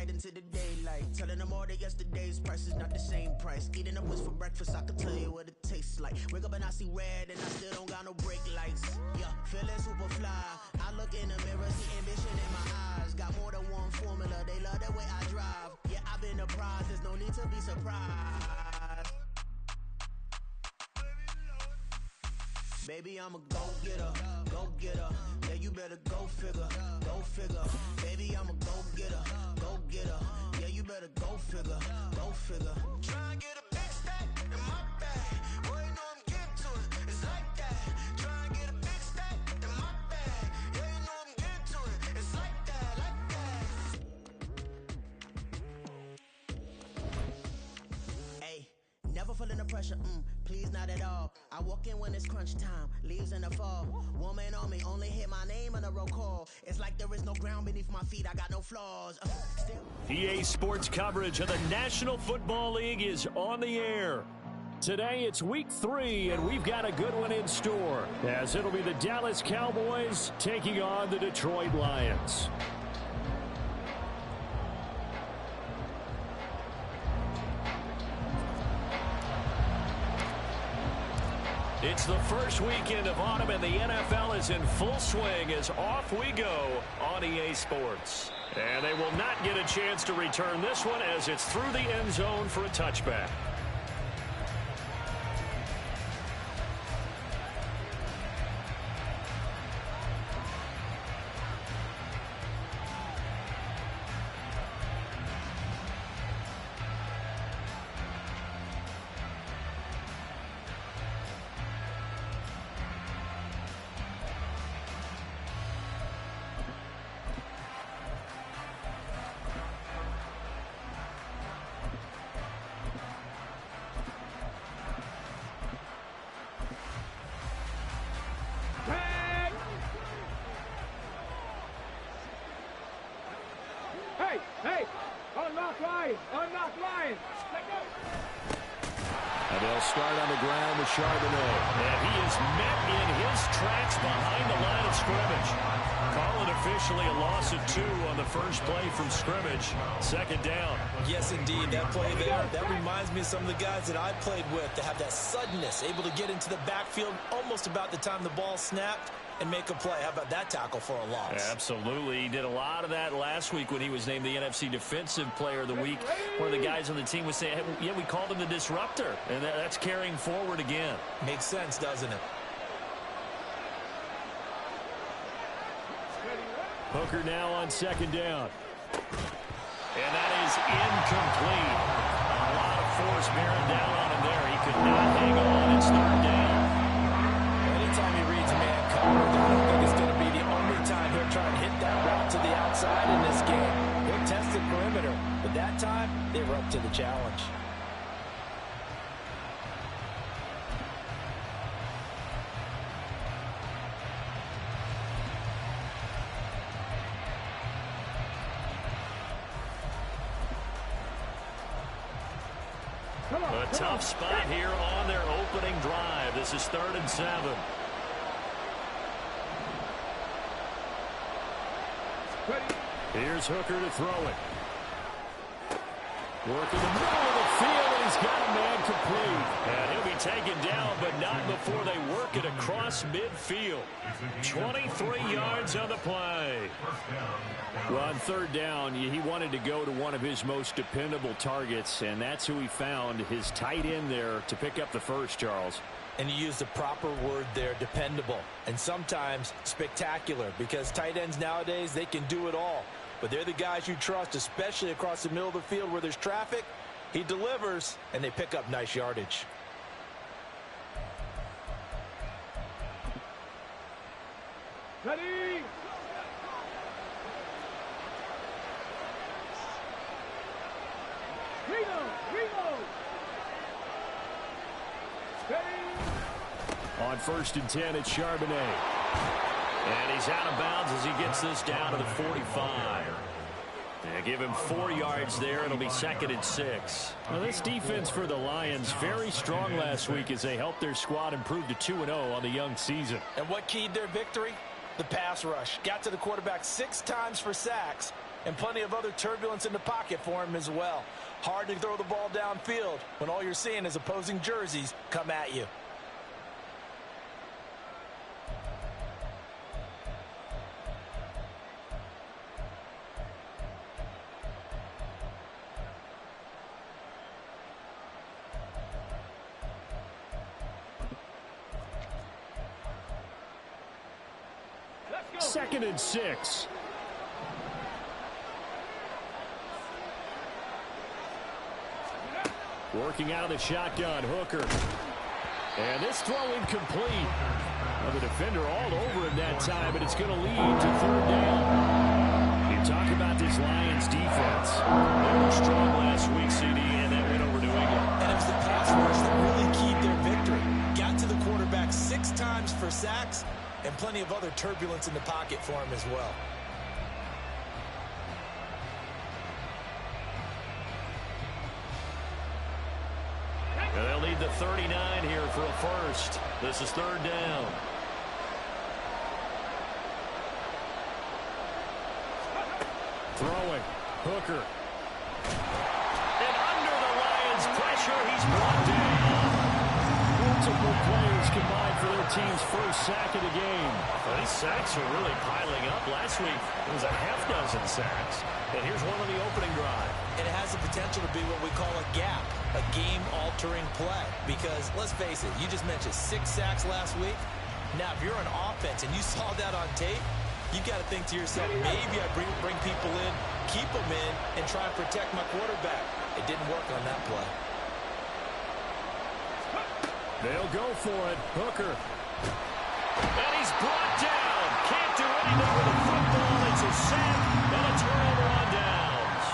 night into the daylight. Telling them all that yesterday's price is not the same price. Eating up what's for breakfast, I can tell you what it tastes like. Wake up and I see red and I still don't got no brake lights. Yeah, feeling super fly. I look in the mirror, see ambition in my eyes. Got more than one formula, they love the way I drive. Yeah, I've been a prize, there's no need to be surprised. Baby, I'm a go-getter, go-getter. Yeah, you better go figure, go figure. Baby, I'm a go-getter, go-getter. Yeah, you better go figure, go figure. Try and get a big stack in my bag. Boy, you know I'm getting to it, it's like that. Try and get a big stack in my bag. Yeah, you know I'm getting to it, it's like that, like that. Hey, never feeling the pressure, please not at all. I walk in when it's crunch time, leaves in the fall. Woman on me, only hit my name on a roll call. It's like there is no ground beneath my feet, I got no flaws. EA Sports coverage of the National Football League is on the air. Today it's week 3, and we've got a good one in store, as it'll be the Dallas Cowboys taking on the Detroit Lions. It's the first weekend of autumn, and the NFL is in full swing as off we go on EA Sports. And they will not get a chance to return this one as it's through the end zone for a touchback. And they'll start on the ground with Charbonnet. And he is met in his tracks behind the line of scrimmage. Call it officially a loss of 2 on the first play from scrimmage. Second down. Yes, indeed. That play there, that reminds me of some of the guys that I played with to have that suddenness, able to get into the backfield almost about the time the ball snapped and make a play. How about that tackle for a loss? Absolutely. He did a lot of that last week when he was named the NFC Defensive Player of the Week. One of the guys on the team was saying, hey, yeah, we called him the disruptor. And that's carrying forward again. Makes sense, doesn't it? Hooker now on second down. And that is incomplete. A lot of force bearing down on him there. He could not hang on. It's third down. Anytime he reads a man covered, I don't think it's going to be the only time he'll try and hit that route to the outside in this game. He'll test the perimeter, but that time, they were up to the challenge. A tough spot here on their opening drive. This is 3rd and 7. Here's Hooker to throw it. Working the middle of the field, and he's got a man complete. And he'll be taken down, but not before they work it across midfield. 23 yards on the play. Well, on 3rd down, he wanted to go to one of his most dependable targets, and that's who he found, his tight end there, to pick up the first, Charles. And you used the proper word there, dependable. And sometimes spectacular, because tight ends nowadays, they can do it all. But they're the guys you trust, especially across the middle of the field where there's traffic. He delivers, and they pick up nice yardage. Ready? Reno! On 1st and 10, it's Charbonnet. And he's out of bounds as he gets this down to the 45. They give him 4 yards there. It'll be 2nd and 6. Well, this defense for the Lions, very strong last week as they helped their squad improve to 2-0 on the young season. And what keyed their victory? The pass rush. Got to the quarterback 6 times for sacks. and plenty of other turbulence in the pocket for him as well. Hard to throw the ball downfield when all you're seeing is opposing jerseys come at you. Second and 6. Working out of the shotgun, Hooker. And this throw incomplete. Well, the defender all over him that time, but it's going to lead to third down. You talk about this Lions defense. They were strong last week, CD, and that win over New England. And it was the pass rush that really keyed their victory. Got to the quarterback 6 times for sacks, and plenty of other turbulence in the pocket for him as well. And they'll need the 39 here for a first. This is third down. Throwing. Hooker. And under the Lions' pressure, he's brought down. Multiple players combined for their team's first sack of the game. Well, these sacks are really piling up. Last week, it was a half-dozen sacks. And here's one on the opening drive. And it has the potential to be what we call a gap, a game-altering play. Because, let's face it, you just mentioned 6 sacks last week. Now, if you're an offense and you saw that on tape, you got to think to yourself, maybe I bring people in, keep them in, and try and protect my quarterback. It didn't work on that play. They'll go for it. Hooker. And he's brought down. Can't do anything with the football. It's a sack and a turnover on downs.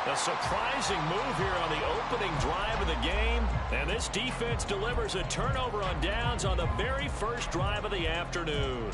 A surprising move here on the opening drive of the game. And this defense delivers a turnover on downs on the very first drive of the afternoon.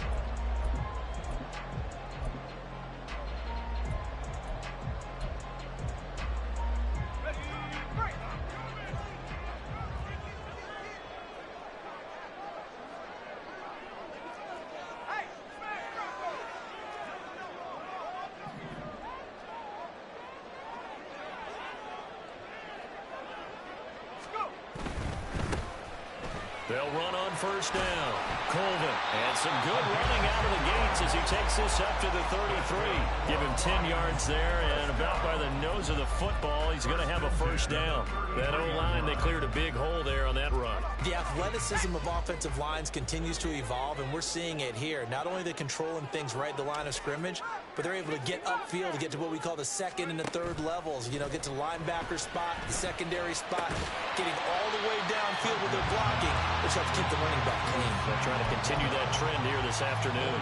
They'll run on first down. Colvin. And some good running out of the gates as he takes this up to the 33. Give him 10 yards there, and about by the nose of the football, he's going to have a first down. That O-line, they cleared a big hole there on that run. The athleticism of offensive lines continues to evolve, and we're seeing it here. Not only are they controlling things right at the line of scrimmage, but they're able to get upfield to get to what we call the second and the third levels. You know, get to the linebacker spot, the secondary spot, getting all the way downfield with their blocking, which helps keep the running back clean. They're trying to continue that trend here this afternoon.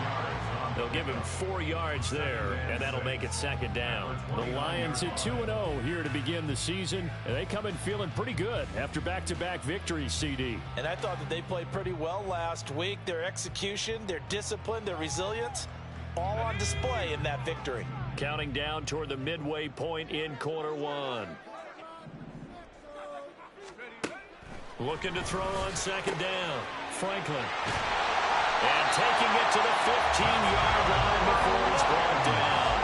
They'll give him 4 yards there, and that'll make it second down. The Lions at 2-0 here to begin the season, and they come in feeling pretty good after back-to-back victories, CD. And I thought that they played pretty well last week. Their execution, their discipline, their resilience, all on display in that victory. Counting down toward the midway point in quarter one. Looking to throw on second down. Franklin. And taking it to the 15-yard line before he's brought down.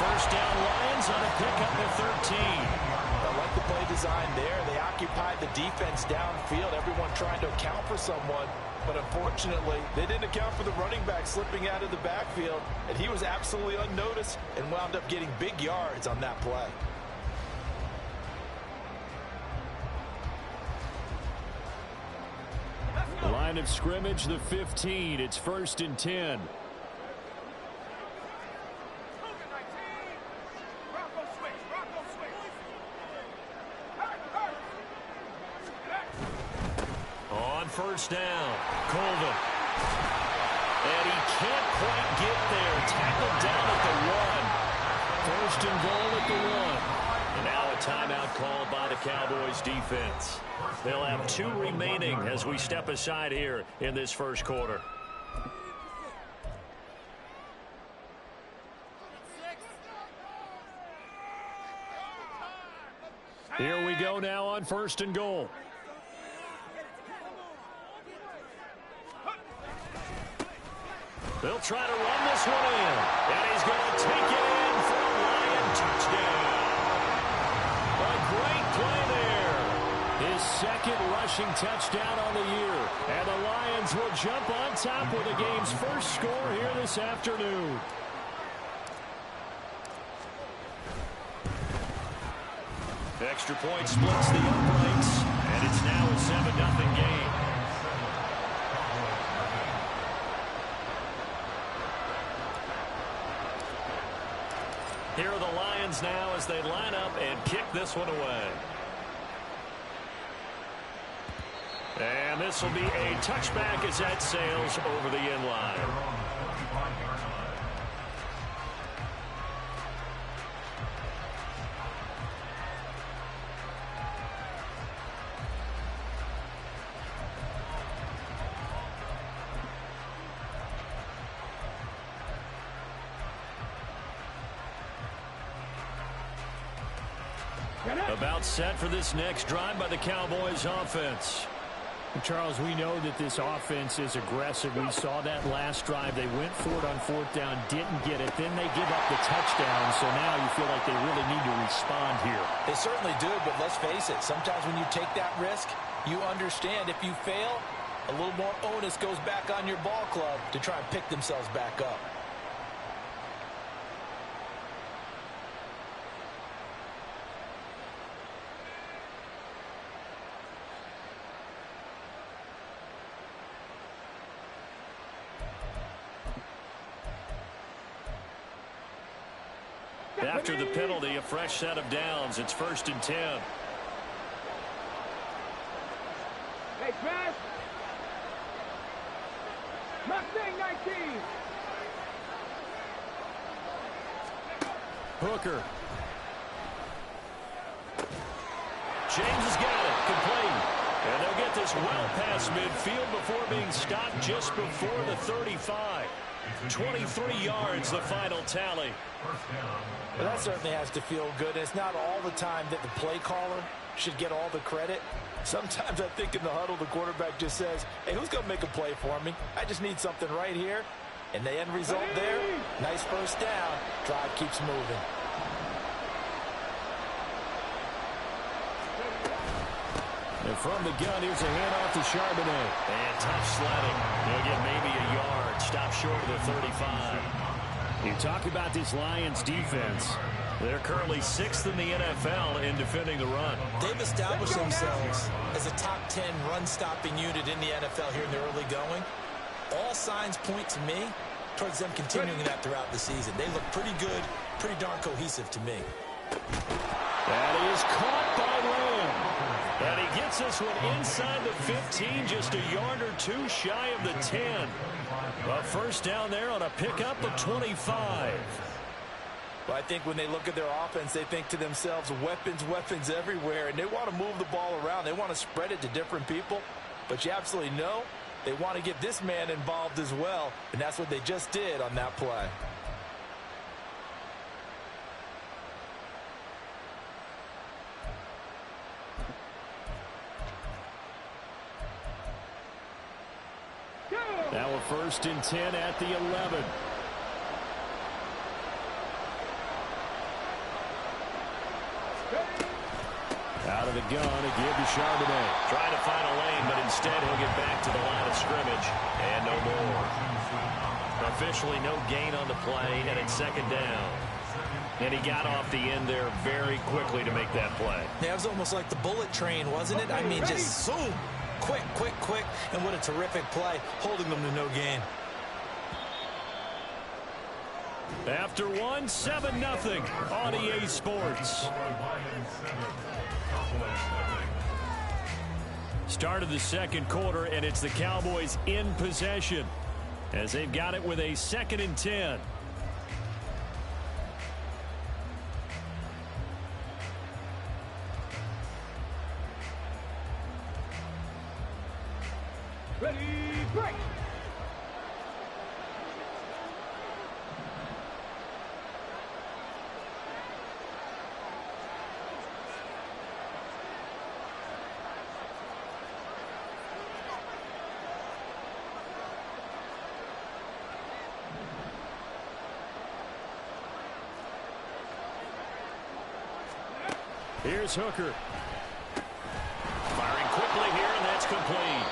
First down Lions on a pickup at 13. I like the play design there. They occupied the defense downfield, everyone trying to account for someone. But unfortunately, they didn't account for the running back slipping out of the backfield. And he was absolutely unnoticed and wound up getting big yards on that play. Line of scrimmage, the 15. It's 1st and 10. On first down, Colvin. And he can't quite get there. Tackled down at the 1. 1st and goal at the 1. And now a timeout called by the Cowboys defense. They'll have 2 remaining as we step aside here in this first quarter. Here we go now on 1st and goal. They'll try to run this one in. And he's going to take it in for a touchdown. A great play there. His second rushing touchdown on the year. And the Lions will jump on top with the game's first score here this afternoon. Extra point splits the uprights, and it's now a 7-0 game. Here are the Lions now as they line up and kick this one away. And this will be a touchback as that sails over the end line. About set for this next drive by the Cowboys offense. Charles, we know that this offense is aggressive. We saw that last drive. They went for it on fourth down, didn't get it. Then they give up the touchdown. So now you feel like they really need to respond here. They certainly do, but let's face it. Sometimes when you take that risk, you understand if you fail, a little more onus goes back on your ball club to try and pick themselves back up. After the penalty, a fresh set of downs. It's 1st and 10. Hey, Smash! Mustang 19! Hooker. James has got it. Complete. And they'll get this well past midfield before being stopped just before the 35. 23 yards, the final tally. Well, that certainly has to feel good. It's not all the time that the play caller should get all the credit. Sometimes I think in the huddle, the quarterback just says, hey, who's going to make a play for me? I just need something right here. And the end result there, nice first down. Drive keeps moving. And from the gun, here's a handoff to Charbonnet. And tough sledding. He'll get maybe a yard. Stop short of the 35. You talk about this Lions defense. They're currently 6th in the NFL in defending the run. They've established themselves as a top 10 run-stopping unit in the NFL here in the early going. All signs point to me towards them continuing that throughout the season. They look pretty good, pretty darn cohesive to me. That is caught by Lamb. And he gets this one inside the 15, just a yard or two shy of the 10. A first down there on a pickup of 25. Well, I think when they look at their offense, they think to themselves, weapons, weapons everywhere, and they want to move the ball around. They want to spread it to different people, but you absolutely know they want to get this man involved as well, and that's what they just did on that play. Now a 1st and 10 at the 11. Out of the gun, a give to Charbonnet. Trying to find a lane, but instead he'll get back to the line of scrimmage. And no more. Officially no gain on the play, and it's 2nd down. And he got off the end there very quickly to make that play. Yeah, it was almost like the bullet train, wasn't it? I mean, just zoom. Quick, quick, quick. And what a terrific play, holding them to no gain. After one, 7-0 on EA Sports. Start of the 2nd quarter, and it's the Cowboys in possession as they've got it with a 2nd and 10. Ready, break! Here's Hooker. Firing quickly here, and that's complete.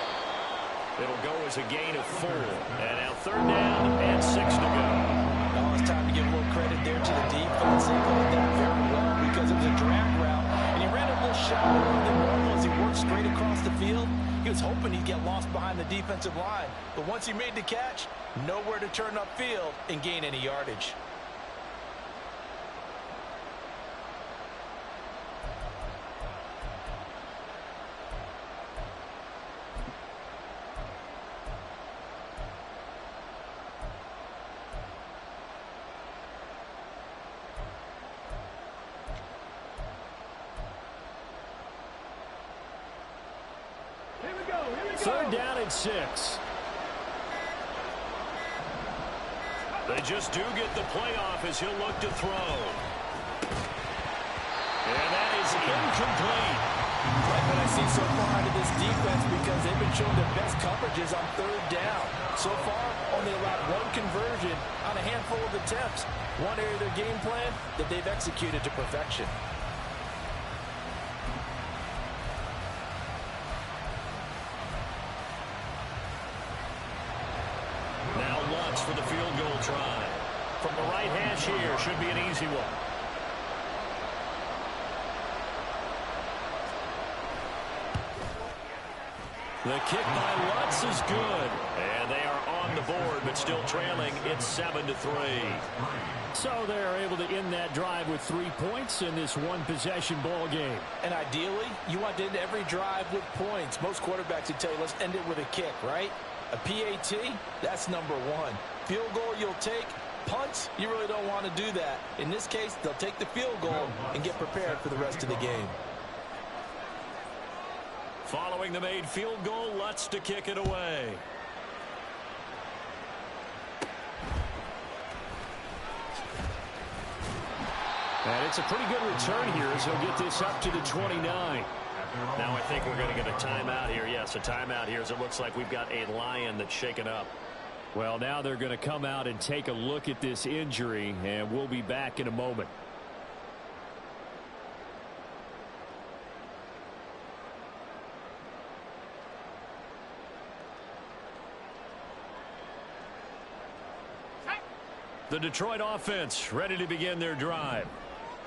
It'll go as a gain of 4. And now 3rd down and 6 to go. Now it's time to give a little credit there to the defense. They played that very well because it was a drag route, and he ran a little shallower than normal as he worked straight across the field. He was hoping he'd get lost behind the defensive line, but once he made the catch, nowhere to turn upfield and gain any yardage. Third down and 6. They just do get the playoff as he'll look to throw. And that is incomplete. Like what I see so far out of this defense, because they've been showing their best coverages on 3rd down. So far, only allowed 1 conversion on a handful of attempts. One area of their game plan that they've executed to perfection. For the field goal try. From the right hash here, should be an easy one. The kick by Lutz is good. And they are on the board, but still trailing. It's 7-3. So they're able to end that drive with 3 points in this one-possession ball game. And ideally, you want to end every drive with points. Most quarterbacks would tell you, let's end it with a kick, right? A PAT, that's number 1. Field goal you'll take. Punts, you really don't want to do that. In this case, they'll take the field goal and get prepared for the rest of the game. Following the made field goal, Lutz to kick it away. And it's a pretty good return here as he'll get this up to the 29. Now I think we're going to get a timeout here. Yes, a timeout here as it looks like we've got a Lion that's shaken up. Well, now they're going to come out and take a look at this injury, and we'll be back in a moment. The Detroit offense ready to begin their drive.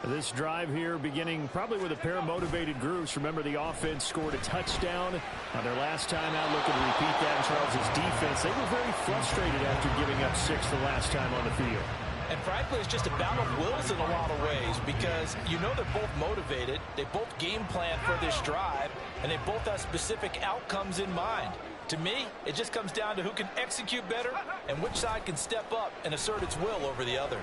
This drive here beginning probably with a pair of motivated groups. Remember, the offense scored a touchdown on their last time out. Looking to repeat that in Charles' defense. They were very frustrated after giving up 6 the last time on the field. And frankly, it's just a battle of wills in a lot of ways, because you know they're both motivated. They both game plan for this drive, and they both have specific outcomes in mind. To me, it just comes down to who can execute better and which side can step up and assert its will over the other.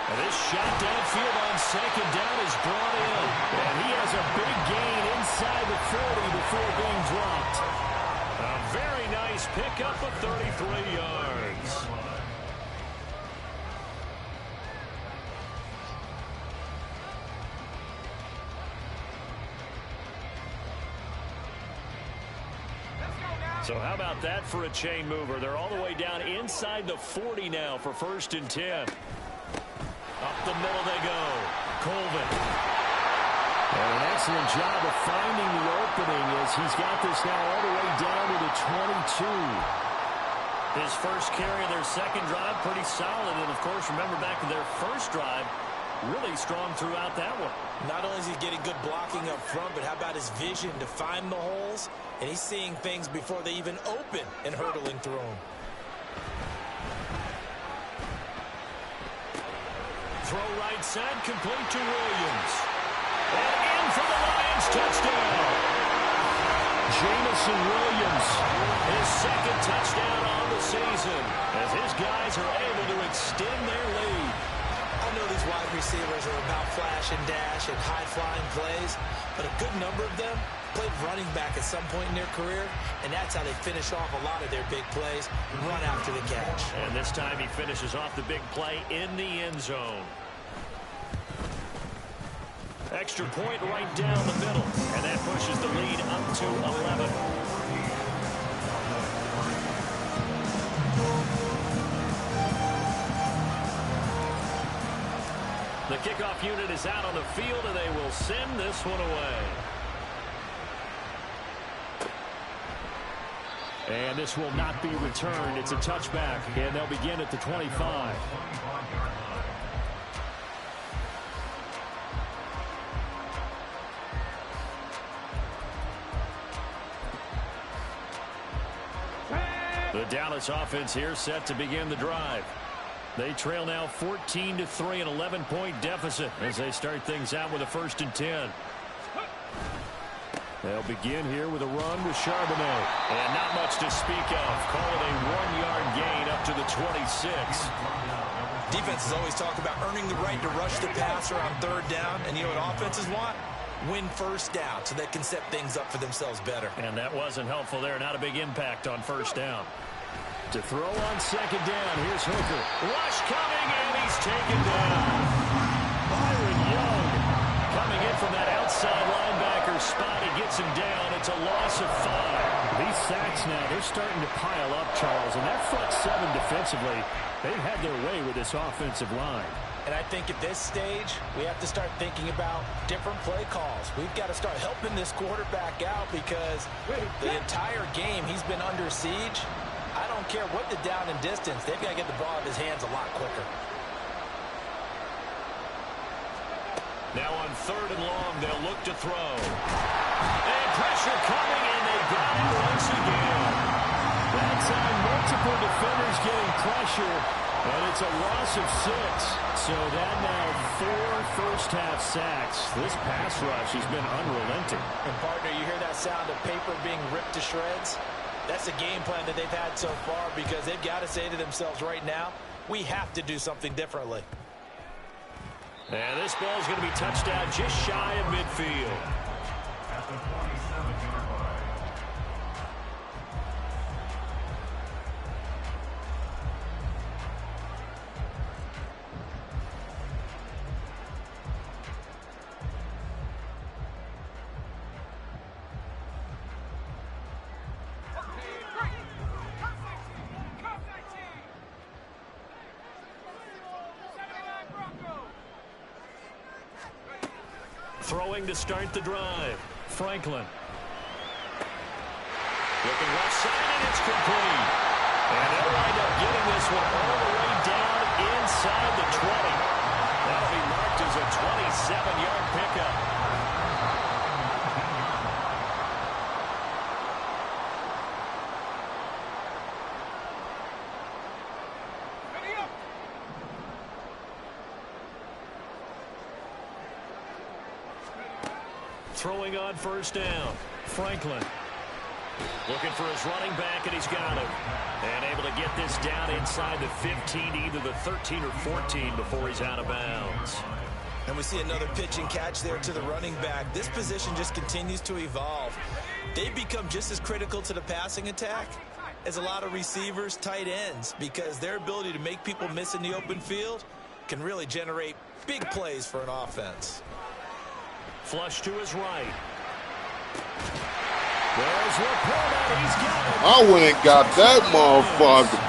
And this shot downfield on 2nd down is brought in. And he has a big gain inside the 40 before being dropped. A very nice pickup of 33 yards. So how about that for a chain mover? They're all the way down inside the 40 now for 1st and 10. Up the middle they go. Colvin. And an excellent job of finding the opening as he's got this now all the way down to the 22. His first carry of their 2nd drive, pretty solid. And, of course, remember back to their 1st drive, really strong throughout that one. Not only is he getting good blocking up front, but how about his vision to find the holes? And he's seeing things before they even open and hurtling through them. Throw right side, complete to Williams. And in for the Lions, touchdown. Jamison Williams. His 2nd touchdown on the season as his guys are able to extend their lead. I know these wide receivers are about flash and dash and high-flying plays, but a good number of them played running back at some point in their career, and that's how they finish off a lot of their big plays, run after the catch. And this time he finishes off the big play in the end zone. Extra point right down the middle, and that pushes the lead up to 11. The kickoff unit is out on the field, and they will send this one away. And this will not be returned. It's a touchback, and they'll begin at the 25. The Dallas offense here set to begin the drive. They trail now 14-3, an 11-point deficit as they start things out with a 1st and 10. They'll begin here with a run with Charbonnet. And not much to speak of. Call it a 1-yard gain up to the 26. Defenses always talk about earning the right to rush the passer on 3rd down. And you know what offenses want? Win 1st down so they can set things up for themselves better. And that wasn't helpful there. Not a big impact on 1st down. To throw on 2nd down, here's Hooker. Rush coming, and he's taken down. Byron Young coming in from that outside linebacker spot. He gets him down. It's a loss of 5. These sacks now, they're starting to pile up, Charles. And that front 7 defensively, they've had their way with this offensive line. And I think at this stage, we have to start thinking about different play calls. We've got to start helping this quarterback out because the entire game he's been under siege. I don't care what the down and distance. They've got to get the ball out of his hands a lot quicker. Now on 3rd and long, they'll look to throw. And pressure coming, and they got it once again. That's on multiple defenders getting pressure, and it's a loss of 6. So that now 4 first-half sacks. This pass rush has been unrelenting. And, partner, you hear that sound of paper being ripped to shreds? That's the game plan that they've had so far because they've got to say to themselves right now, we have to do something differently. And this ball is going to be touched out just shy of midfield. At the 27-yard line. Throwing to start the drive. Franklin. Looking left side, and it's complete. And they'll wind up getting this one all the way down inside the 20. That'll be marked as a 27-yard pickup. Throwing on 1st down. Franklin. Looking for his running back, and he's got him. And able to get this down inside the 15, either the 13 or 14 before he's out of bounds. And we see another pitch and catch there to the running back. This position just continues to evolve. They've become just as critical to the passing attack as a lot of receivers, tight ends, because their ability to make people miss in the open field can really generate big plays for an offense. Flush to his right. There's Laporta. He's got it. I went and got that motherfucker.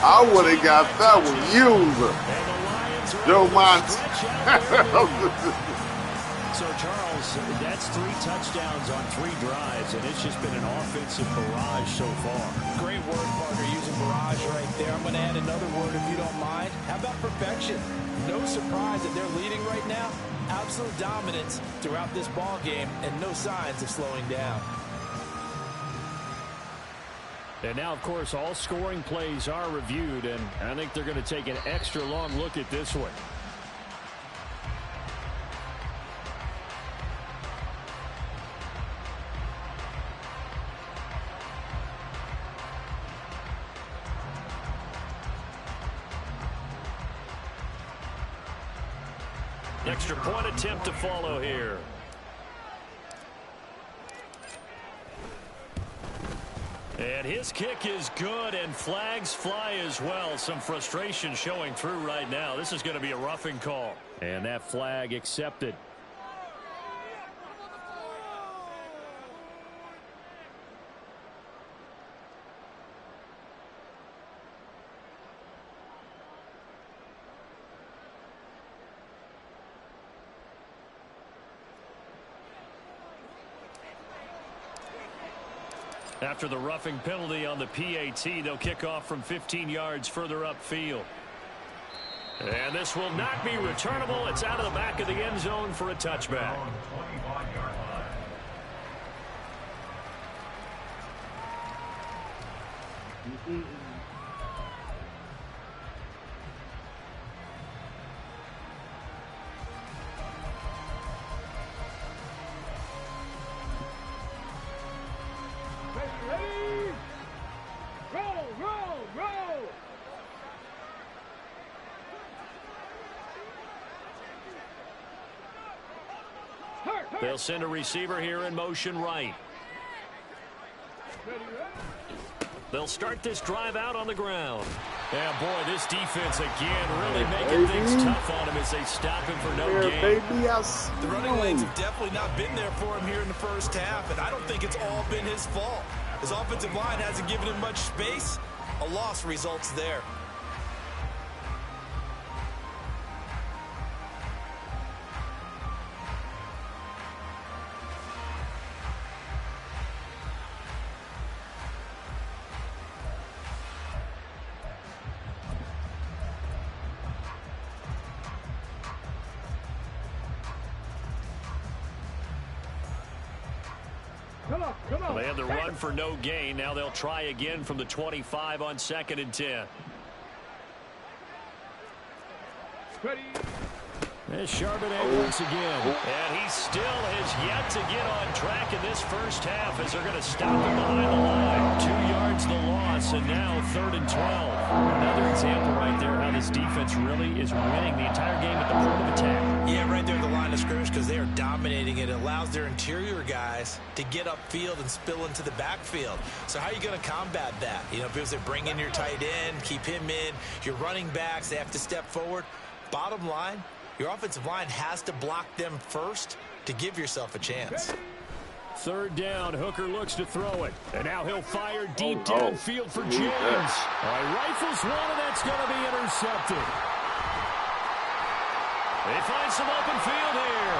I would have got that one. User. Joe Mont. So, Charles, that's 3 touchdowns on 3 drives, and it's just been an offensive barrage so far. Great word, partner, using barrage right there. I'm going to add another word if you don't mind. How about perfection? No surprise that they're leading right now. Absolute dominance throughout this ball game and no signs of slowing down. And now, of course, all scoring plays are reviewed, and I think they're going to take an extra long look at this one. Extra point attempt to follow here. And his kick is good, and flags fly as well. Some frustration showing through right now. This is going to be a roughing call. And that flag accepted. After the roughing penalty on the PAT, they'll kick off from 15 yards further upfield. And this will not be returnable. It's out of the back of the end zone for a touchback. Ready? Roll, roll, roll. They'll send a receiver here in motion right. They'll start this drive out on the ground. Yeah, boy, this defense again really making things tough on him as they stop him for no gain. The running lanes have definitely not been there for him here in the first half, and I don't think it's all been his fault. His offensive line hasn't given him much space. A loss results there. Well, they had the run for no gain. Now they'll try again from the 25 on 2nd and 10. Ready? There's Charbonnet once again. And he still has yet to get on track in this first half as they're going to stop him behind the line. 2 yards the loss, and now 3rd and 12. Another example right there how this defense really is winning the entire game at the point of attack. Yeah, right there at the line of scrimmage because they are dominating it. It allows their interior guys to get upfield and spill into the backfield. So how are you going to combat that? You know, because they bring in your tight end, keep him in. Your running backs, they have to step forward. Bottom line, your offensive line has to block them first to give yourself a chance. 3rd down, Hooker looks to throw it. And now he'll fire deep downfield for James. All right, rifles one, and that's going to be intercepted. They find some open field here.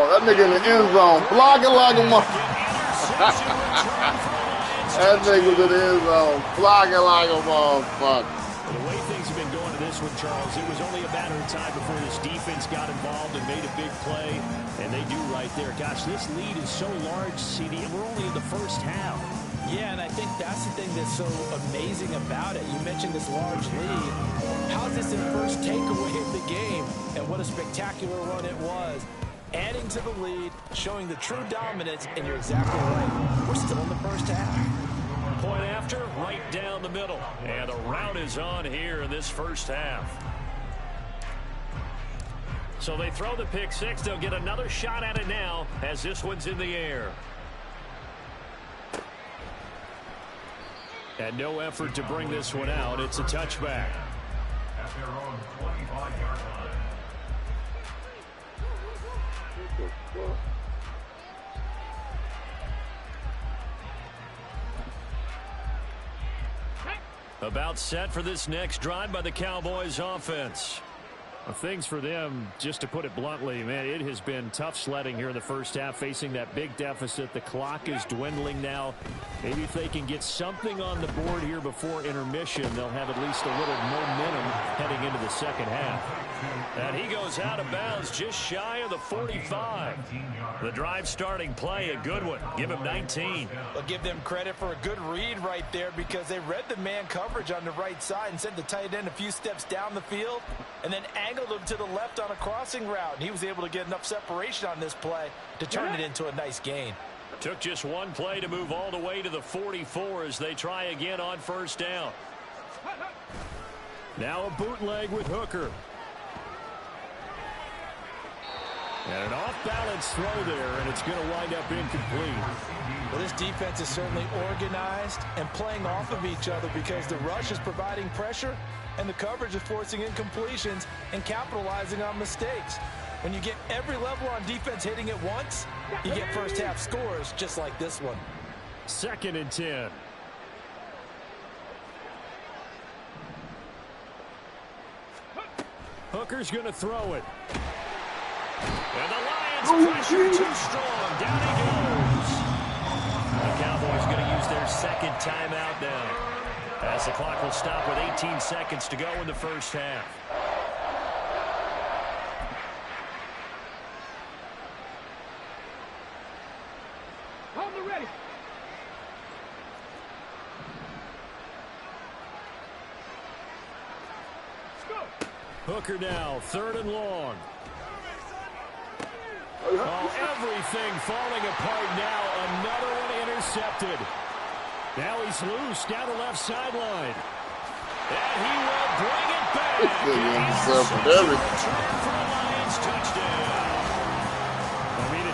That nigga in the end zone. Blocking like a motherfucker. That nigga's in the end zone. Blocking like a motherfucker. The way things have been going to this one, Charles, it was only a matter of time before this defense got involved and made a big play. And they do right there. Gosh, this lead is so large, CD, and we're only in the first half. Yeah, and I think that's the thing that's so amazing about it. You mentioned this large lead. How is this their first takeaway of the game? And what a spectacular run it was. Adding to the lead, showing the true dominance, and you're exactly right. We're still in the first half. Point after, right down the middle. And the route is on here in this first half. So they throw the pick six. They'll get another shot at it now as this one's in the air. And no effort to bring this one out. It's a touchback. At their own 25-yard line. About set for this next drive by the Cowboys offense. Well, things for them, just to put it bluntly, man, it has been tough sledding here in the first half, facing that big deficit. The clock is dwindling now. Maybe if they can get something on the board here before intermission, they'll have at least a little momentum heading into the second half. And he goes out of bounds just shy of the 45. The drive starting play, a good one. Give him 19. I'll give them credit for a good read right there because they read the man coverage on the right side and sent the tight end a few steps down the field and then angled him to the left on a crossing route. And he was able to get enough separation on this play to turn it into a nice gain. Took just one play to move all the way to the 44 as they try again on first down. Now a bootleg with Hooker. And an off-balance throw there, and it's going to wind up incomplete. Well, this defense is certainly organized and playing off of each other because the rush is providing pressure and the coverage is forcing incompletions and capitalizing on mistakes. When you get every level on defense hitting at once, you get first-half scores just like this one. 2nd and 10. Hooker's going to throw it. And the Lions pressure too strong. Down he goes. The Cowboys timeout now, as the clock will stop with 18 seconds to go in the first half. Hold the ready. Hooker now, 3rd and long. Oh, everything falling apart now. Another one intercepted. Now he's loose down the left sideline. And he will bring it back.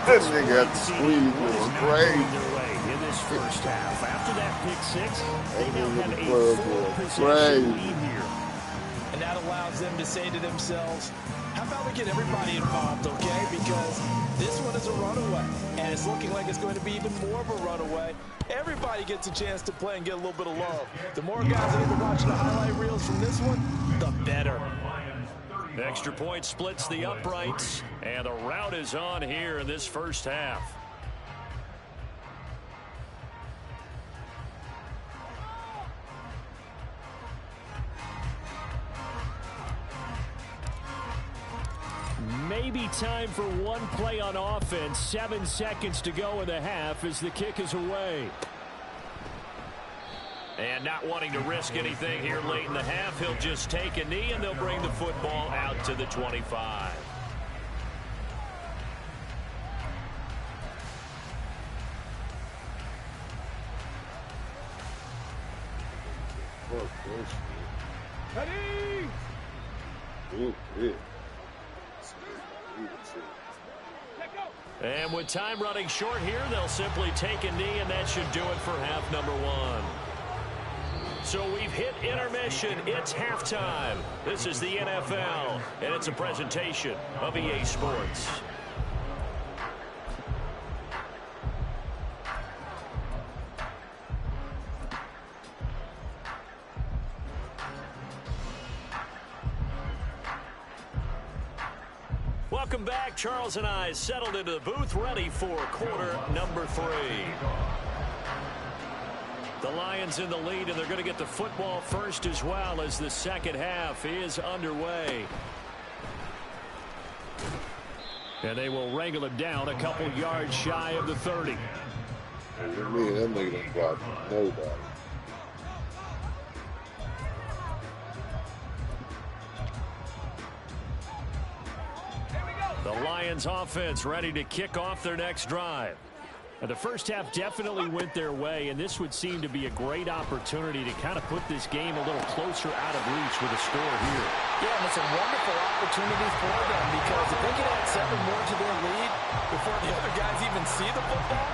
That nigga had to squeeze him crazy. In this first half. After that pick six, they now have a full possession lead here. And that allows them to say to themselves, how about we get everybody involved, okay? Because this one is a runaway, and it's looking like it's going to be even more of a runaway. Everybody gets a chance to play and get a little bit of love. The more guys that are watching the highlight reels from this one, the better. Extra point splits the uprights, and the route is on here in this first half. Maybe time for one play on offense. 7 seconds to go in the half as the kick is away. And not wanting to risk anything here late in the half, he'll just take a knee, and they'll bring the football out to the 25. Ready. And with time running short here, they'll simply take a knee, and that should do it for half number one. So we've hit intermission. It's halftime. This is the NFL, and it's a presentation of EA Sports. Welcome back. Charles and I settled into the booth, ready for quarter number 3. The Lions in the lead, and they're going to get the football first as well as the second half is underway. And they will wrangle him down a couple yards shy of the 30. Man, that nigga done got nobody. The Lions offense ready to kick off their next drive. And the first half definitely went their way, and this would seem to be a great opportunity to kind of put this game a little closer out of reach with a score here. Yeah, and it's a wonderful opportunity for them because if they can add 7 more to their lead before the other guys even see the football,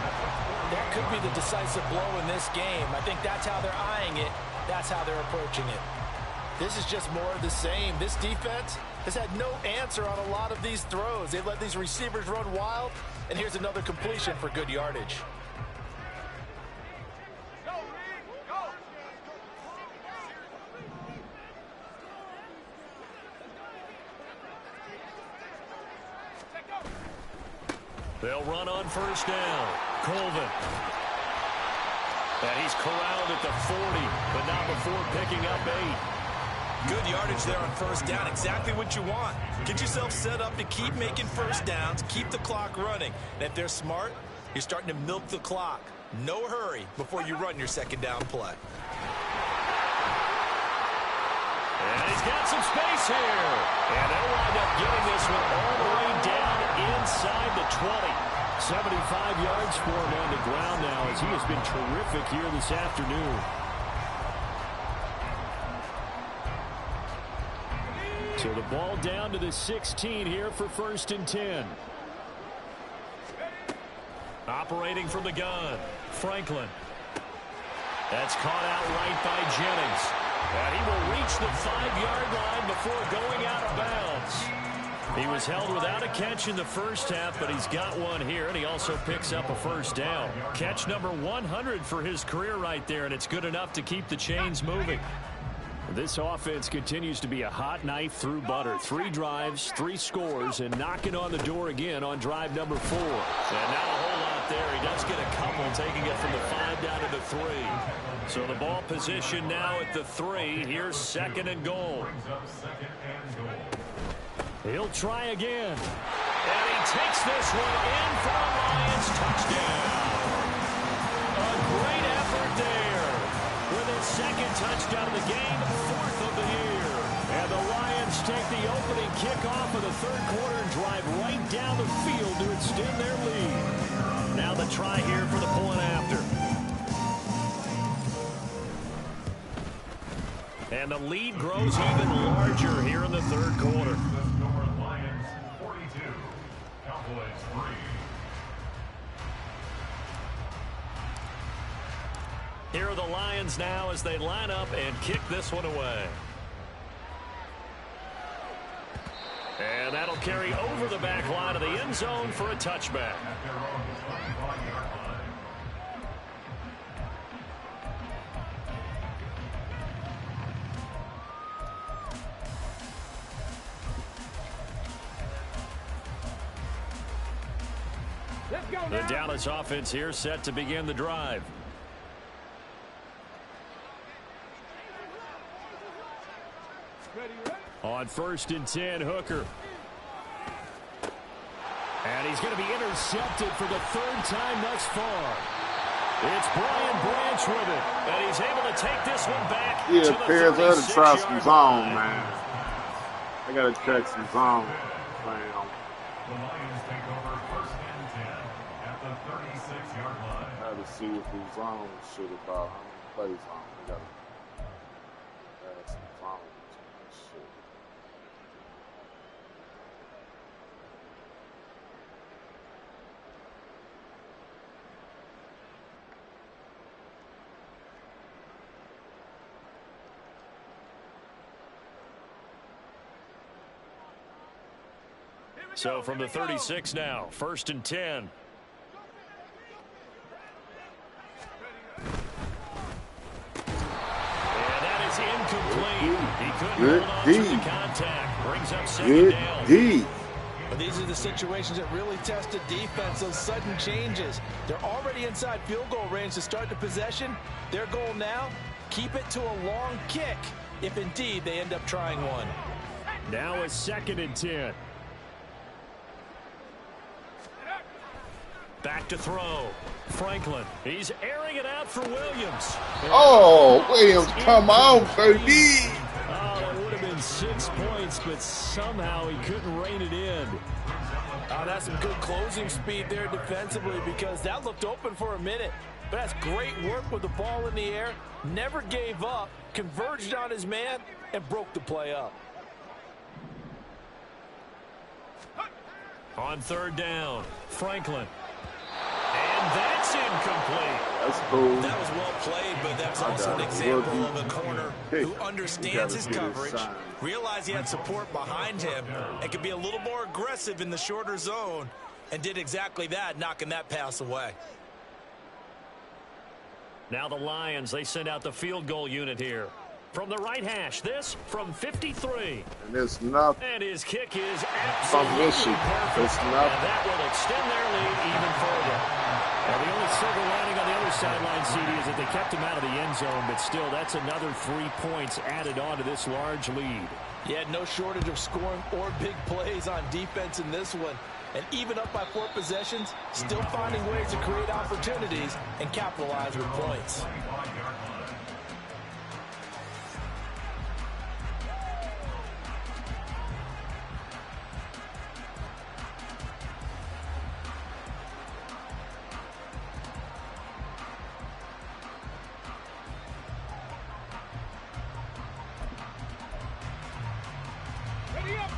that could be the decisive blow in this game. I think that's how they're eyeing it. That's how they're approaching it. This is just more of the same. This defense has had no answer on a lot of these throws. They've let these receivers run wild, and here's another completion for good yardage. They'll run on first down. Colvin. And he's corralled at the 40, but not before picking up 8. Good yardage there on first down. Exactly what you want. Get yourself set up to keep making first downs, keep the clock running. And if they're smart, you're starting to milk the clock. No hurry before you run your second down play. And he's got some space here. And they'll wind up getting this one all the way down inside the 20. 75 yards for him on the ground now as he has been terrific here this afternoon. So the ball down to the 16 here for 1st and 10. Operating from the gun, Franklin. That's caught out right by Jennings. And he will reach the 5-yard line before going out of bounds. He was held without a catch in the first half, but he's got one here, and he also picks up a first down. Catch number 100 for his career right there, and it's good enough to keep the chains moving. This offense continues to be a hot knife through butter. 3 drives, 3 scores, and knocking on the door again on drive number 4. And not a whole lot there. He does get a couple, taking it from the 5 down to the 3. So the ball position now at the 3. Here's 2nd and goal. He'll try again. And he takes this one in for a Lions touchdown. A great effort there. With his 2nd touchdown of the game, 4th of the year. And the Lions take the opening kickoff of the 3rd quarter and drive right down the field to extend their lead. Now the try here for the point after. And the lead grows even larger here in the 3rd quarter. Lions 42, Cowboys 3. Here are the Lions now as they line up and kick this one away. And that'll carry over the back line of the end zone for a touchback. At their own 25-yard line. Let's go The now. Dallas offense here set to begin the drive. Ready, ready. On 1st and 10, Hooker. And he's going to be intercepted for the 3rd time thus far. It's Brian Branch with it. And he's able to take this one back Yeah, to the Perez had to try some 36-yard zone, line. man. I got to check some zone. Fam. The Lions take over 1st and 10 at the 36-yard line. I had to see what the zone shit about. How many plays on? We got to add some zone to this shit. So from the 36 now, 1st and 10. And that is incomplete. He couldn't hold on to the contact. Brings up 2nd down. D. But these are the situations that really test a defense, those sudden changes. They're already inside field goal range to start the possession. Their goal now, keep it to a long kick, if indeed they end up trying one. Now a 2nd and 10. Back to throw. Franklin. He's airing it out for Williams. Oh, Williams, come on, baby. Oh, it would have been 6 points, but somehow he couldn't rein it in. Oh, that's some good closing speed there defensively because that looked open for a minute. But that's great work with the ball in the air. Never gave up, converged on his man, and broke the play up. On 3rd down, Franklin. And that's incomplete. That's cool. That was well played, but that's also an example of a corner who understands his coverage, realized he had support behind him, and could be a little more aggressive in the shorter zone, and did exactly that, knocking that pass away. Now the Lions, they send out the field goal unit here. From the right hash, this from 53. And it's nothing. And his kick is absolutely issue. perfect. It's And nothing. that will extend their lead even further. Now, the only silver lining on the other sideline, CD, is that they kept him out of the end zone, but still, that's another 3 points added on to this large lead. Yeah, no shortage of scoring or big plays on defense in this one. And even up by 4 possessions, still finding ways to create opportunities and capitalize with points.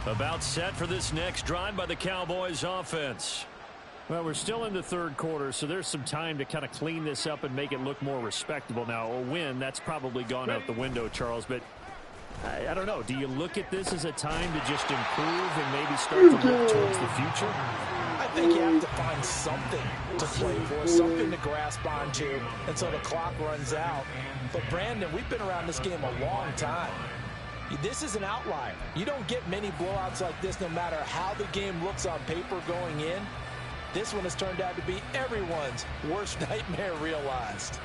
About set for this next drive by the Cowboys offense. Well, we're still in the 3rd quarter, so there's some time to kind of clean this up and make it look more respectable. Now, a win, that's probably gone out the window, Charles, but I don't know. Do you look at this as a time to just improve and maybe start to look towards the future? I think you have to find something to play for, something to grasp onto until the clock runs out. But, Brandon, we've been around this game a long time. This is an outlier. You don't get many blowouts like this no matter how the game looks on paper going in. This one has turned out to be everyone's worst nightmare realized.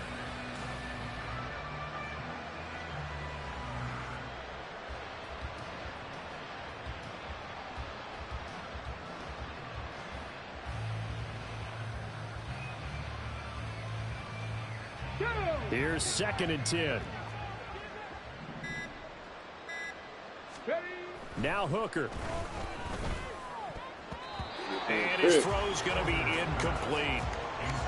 Here's 2nd and 10. Now Hooker. And his throw's going to be incomplete.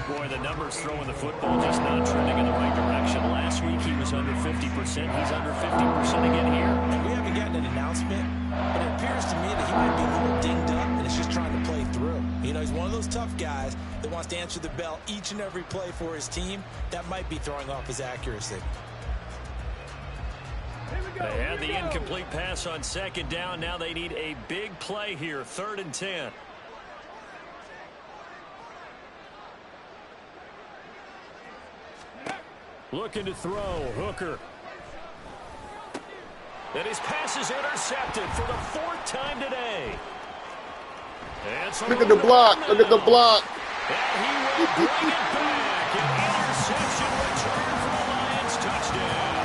Boy, the numbers throwing the football just not trending in the right direction. Last week he was under 50%. He's under 50% again here. And we haven't gotten an announcement, but it appears to me that he might be a little dinged up and it's just trying to play through. You know, he's one of those tough guys that wants to answer the bell each and every play for his team. That might be throwing off his accuracy. They had the incomplete pass on 2nd down. Now they need a big play here. 3rd and 10. Looking to throw. Hooker. And his pass is intercepted for the 4th time today. Look at the block. Look at the block. And he will bring it back. An interception return for the Lions. Touchdown.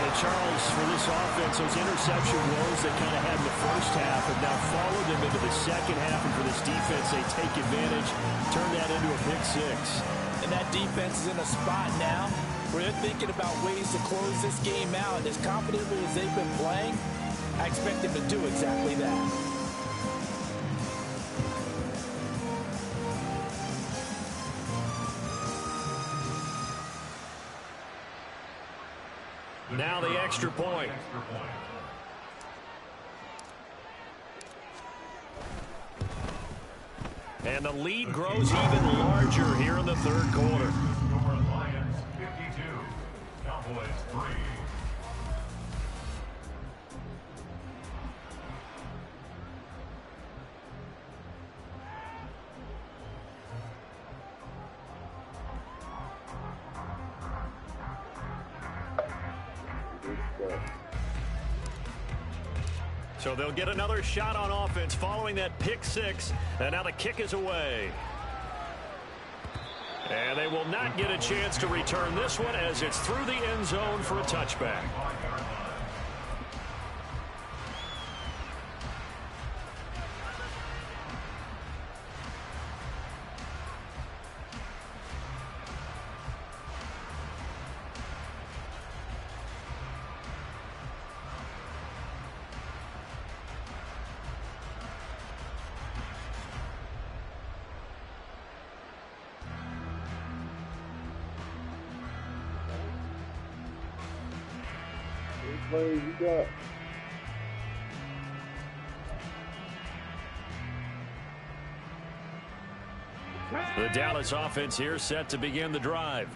And Charles, for this offense, those interception woes they kind of had in the first half have now followed them into the second half. And for this defense, they take advantage, turn that into a pick 6. And that defense is in a spot now where they're thinking about ways to close this game out. And as confidently as they've been playing, I expect them to do exactly that. Now the extra point. And the lead grows even larger here in the 3rd quarter. Lions 52, Cowboys 3. So they'll get another shot on offense following that pick 6. And now the kick is away. And they will not get a chance to return this one as it's through the end zone for a touchback. Plays you got. The Dallas offense here set to begin the drive.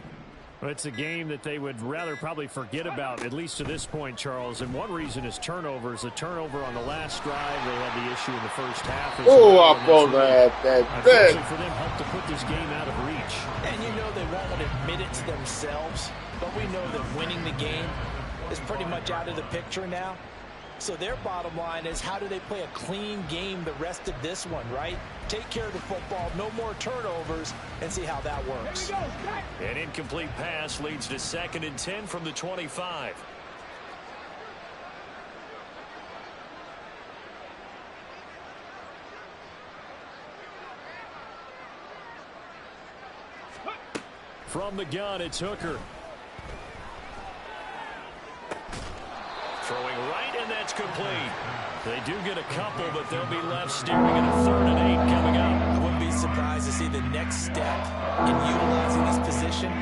Well, it's a game that they would rather probably forget about, at least to this point, Charles. And one reason is turnovers. A turnover on the last drive. They had the issue in the first half. Oh, I thought that. Unfortunately for them, helped to put this game out of reach. And you know they won't admit it to themselves, but we know that winning the game is pretty much out of the picture now. So their bottom line is, how do they play a clean game the rest of this one, right? Take care of the football, no more turnovers, and see how that works. An incomplete pass leads to 2nd and 10 from the 25. From the gun, it's Hooker. Throwing right, and that's complete. They do get a couple, but they'll be left staring at a 3rd and 8 coming up. I wouldn't be surprised to see the next step in utilizing this position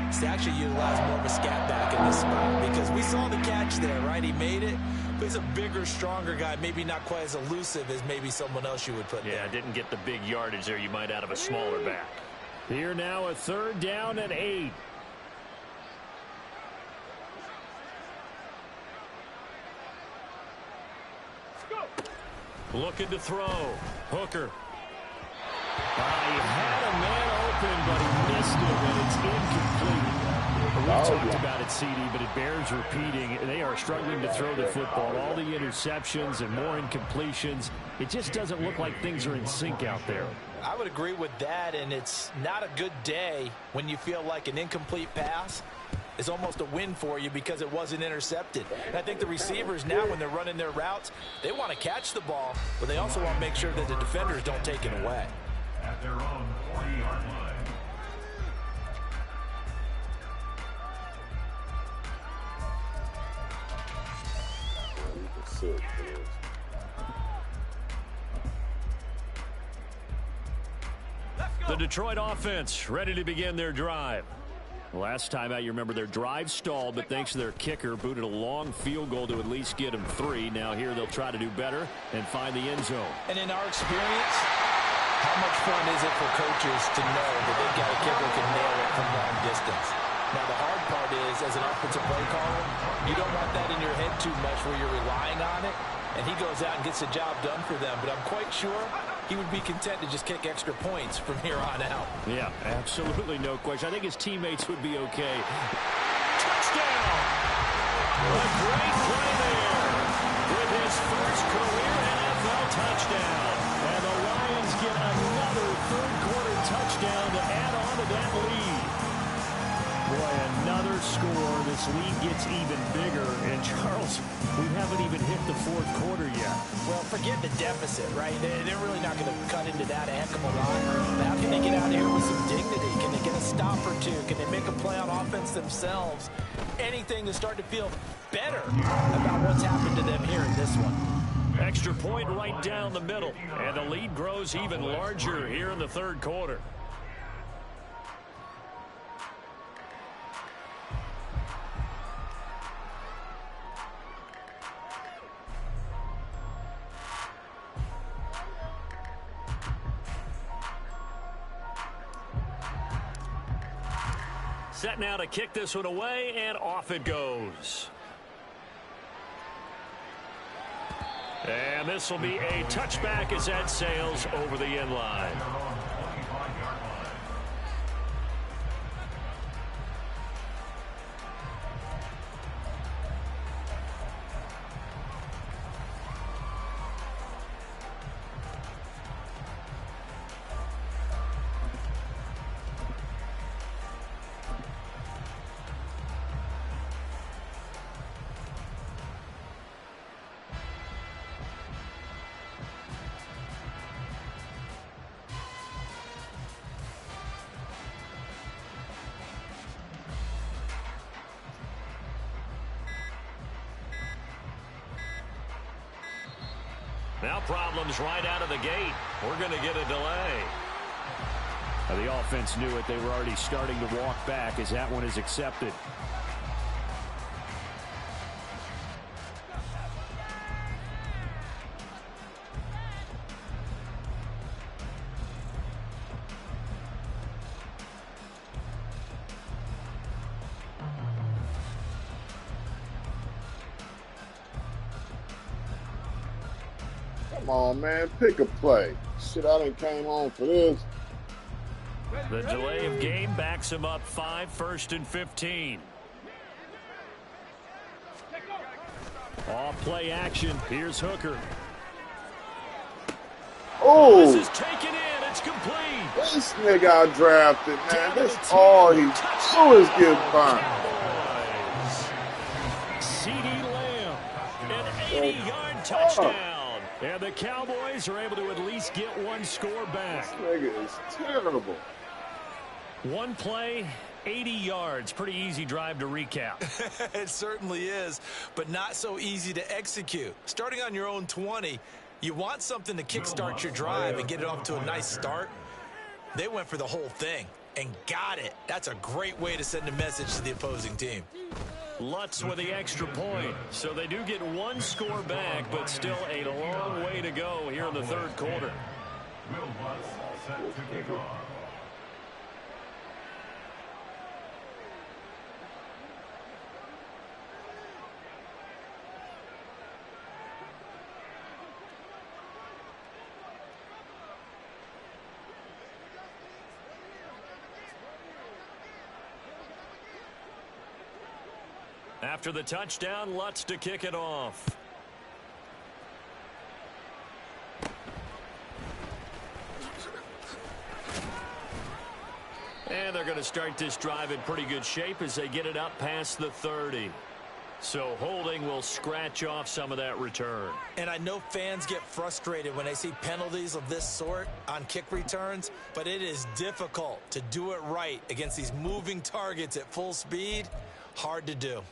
is to actually utilize more of a scat back in this spot, because we saw the catch there, right? He made it, but he's a bigger, stronger guy, maybe not quite as elusive as maybe someone else you would put there. Yeah, didn't get the big yardage there you might out of a smaller back. Here now, a 3rd down and 8. Looking to throw. Hooker. He had a man open, but he missed it, and it's incomplete. We talked about it, CD, but it bears repeating. They are struggling to throw the football. All the interceptions and more incompletions. It just doesn't look like things are in sync out there. I would agree with that, and it's not a good day when you feel like an incomplete pass is almost a win for you because it wasn't intercepted. And I think the receivers now, when they're running their routes, they want to catch the ball, but they also want to make sure that the defenders don't take it away. At their own 40-yard line. You can sit for this. The Detroit offense ready to begin their drive. Last time out, you remember their drive stalled, but thanks to their kicker, booted a long field goal to at least get them 3. Now here they'll try to do better and find the end zone. And in our experience, how much fun is it for coaches to know that they've got a kicker who can nail it from long distance? Now, the hard part is, as an offensive play caller, you don't want that in your head too much where you're relying on it, and he goes out and gets the job done for them. But I'm quite sure he would be content to just kick extra points from here on out. Yeah, absolutely no question. I think his teammates would be okay. Touchdown! A great play there with his first career NFL touchdown. And the Lions get another third-quarter touchdown to add on to that lead. Boy, another score. This lead gets even bigger. And, Charles, we haven't even hit the fourth quarter yet. Well, forget the deficit, right? They're really not going to cut into that a heck of a lot. But how can they get out of here with some dignity? Can they get a stop or two? Can they make a play on offense themselves? Anything to start to feel better about what's happened to them here in this one. Extra point right down the middle. And the lead grows even larger here in the third quarter. Set now to kick this one away, and off it goes. And this will be a touchback as that sails over the end line. Now problems right out of the gate. We're going to get a delay. Now, the offense knew it. They were already starting to walk back as that one is accepted. Come on, man. Pick a play. Shit, I done came home for this. The delay of game backs him up 5, 1st and 15. Off play action. Here's Hooker. Oh, This is taken in. It's complete. this nigga I drafted, man. That's all he do is get burned. C.D. Lamb, an 80-yard touchdown. And the Cowboys are able to at least get one score back. This nigga is terrible. One play, 80 yards. Pretty easy drive to recap. It certainly is, but not so easy to execute. Starting on your own 20, you want something to kickstart your drive and get it off to a nice start. They went for the whole thing and got it. That's a great way to send a message to the opposing team. Lutz with the extra point. So they do get one score back, but still a long way to go here in the third quarter. Will Lutz set to kick off. After the touchdown, Lutz to kick it off. And they're going to start this drive in pretty good shape as they get it up past the 30. So holding will scratch off some of that return. And I know fans get frustrated when they see penalties of this sort on kick returns, but it is difficult to do it right against these moving targets at full speed. Hard to do.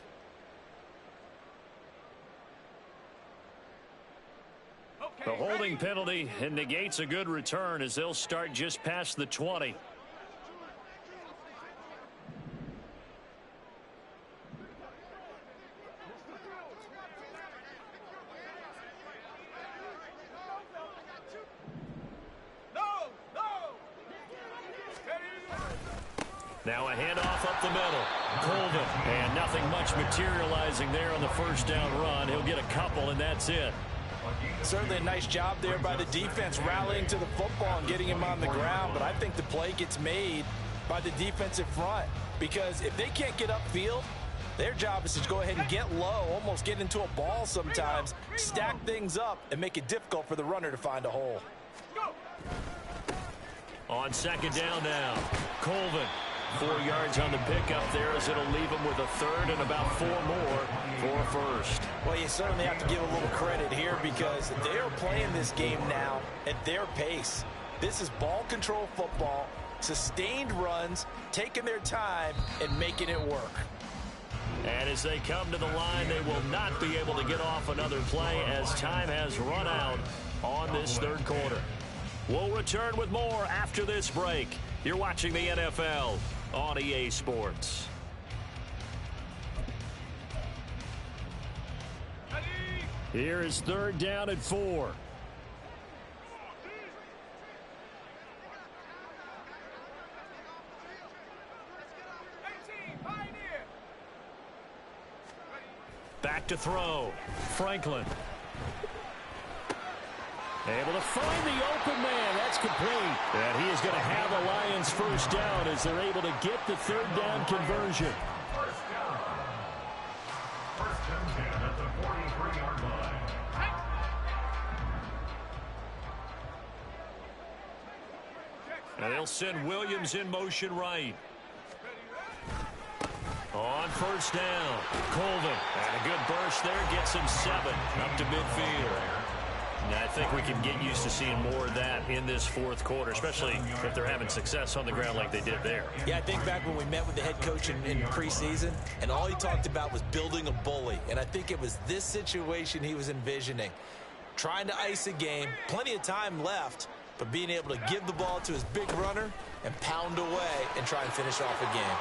The holding penalty and negates a good return as they'll start just past the 20. Now a handoff up the middle. Colvin. And nothing much materializing there on the first down run. He'll get a couple, and that's it. Certainly a nice job there by the defense rallying to the football and getting him on the ground. But I think the play gets made by the defensive front. Because if they can't get upfield, their job is to go ahead and get low, almost get into a ball sometimes, stack things up, and make it difficult for the runner to find a hole. On second down now, Colvin. 4 yards on the pickup there as it'll leave him with a third and about 4 more for first. Well, you certainly have to give a little credit here because they're playing this game now at their pace. This is ball control football, sustained runs, taking their time and making it work. And as they come to the line, they will not be able to get off another play as time has run out on this third quarter. We'll return with more after this break. You're watching the NFL on EA Sports. Here is third down and 4. Back to throw. Franklin. Able to find the open man. That's complete. And he is going to have the Lions first down as they're able to get the third down conversion. First down. First and 10 at the 43-yard line. And they'll send Williams in motion right. On first down, Colvin. And a good burst there gets him 7 up to midfield. And I think we can get used to seeing more of that in this fourth quarter, especially if they're having success on the ground like they did there. Yeah, I think back when we met with the head coach in preseason, and all he talked about was building a bully. And I think it was this situation he was envisioning. Trying to ice a game, plenty of time left, but being able to give the ball to his big runner and pound away and try and finish off a game.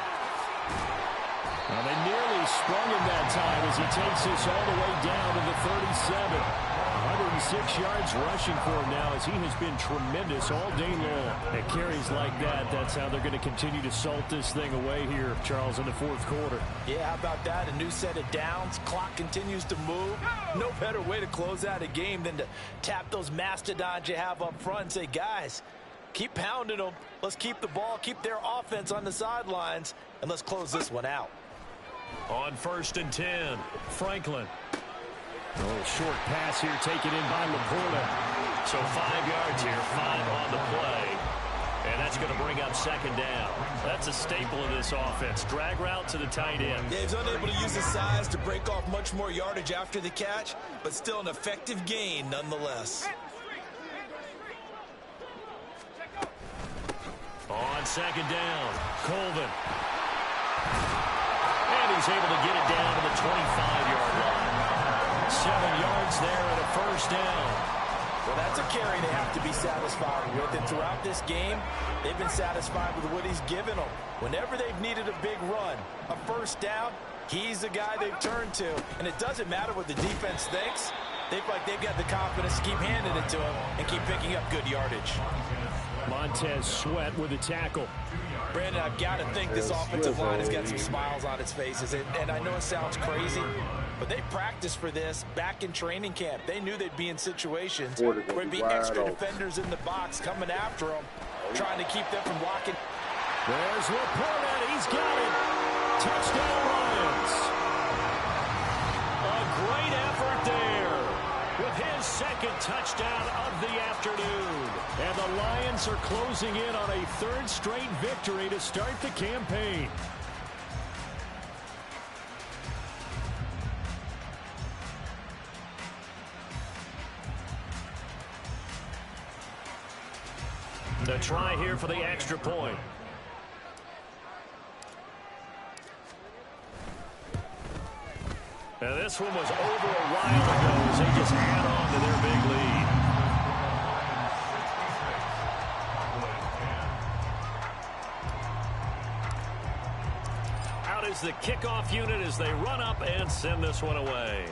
Well, they nearly sprung him that time as he takes this all the way down to the 37. 106 yards rushing for him now as he has been tremendous all day long. At carries like that, that's how they're going to continue to salt this thing away here, Charles, in the fourth quarter. Yeah, how about that? A new set of downs. Clock continues to move. No better way to close out a game than to tap those mastodons you have up front and say, guys, keep pounding them. Let's keep the ball, keep their offense on the sidelines, and let's close this one out. On first and 10, Franklin. A little short pass here taken in by Laporta. So 5 yards here, 5 on the play. And that's going to bring up second down. That's a staple of this offense. Drag route to the tight end. Yeah, he's unable to use his size to break off much more yardage after the catch, but still an effective gain nonetheless. On second down, Colvin. And he's able to get it down to the 25-yard line. 7 yards there and a first down. Well, that's a carry they have to be satisfied with. And throughout this game, they've been satisfied with what he's given them. Whenever they've needed a big run, a first down, he's the guy they've turned to. And it doesn't matter what the defense thinks. They feel like they've got the confidence to keep handing it to him and keep picking up good yardage. Montez Sweat with a tackle. Brandon, I've got to think this offensive line has got some smiles on its faces. And I know it sounds crazy, but they practiced for this back in training camp. They knew they'd be in situations where there'd be extra defenders in the box coming after them, trying to keep them from blocking. There's Laporta. He's got it. Touchdown, Lions. A great effort there with his second touchdown of the afternoon. And the Lions are closing in on a third straight victory to start the campaign. The try here for the extra point. And this one was over a while ago as they just add on to their big lead. Out is the kickoff unit as they run up and send this one away.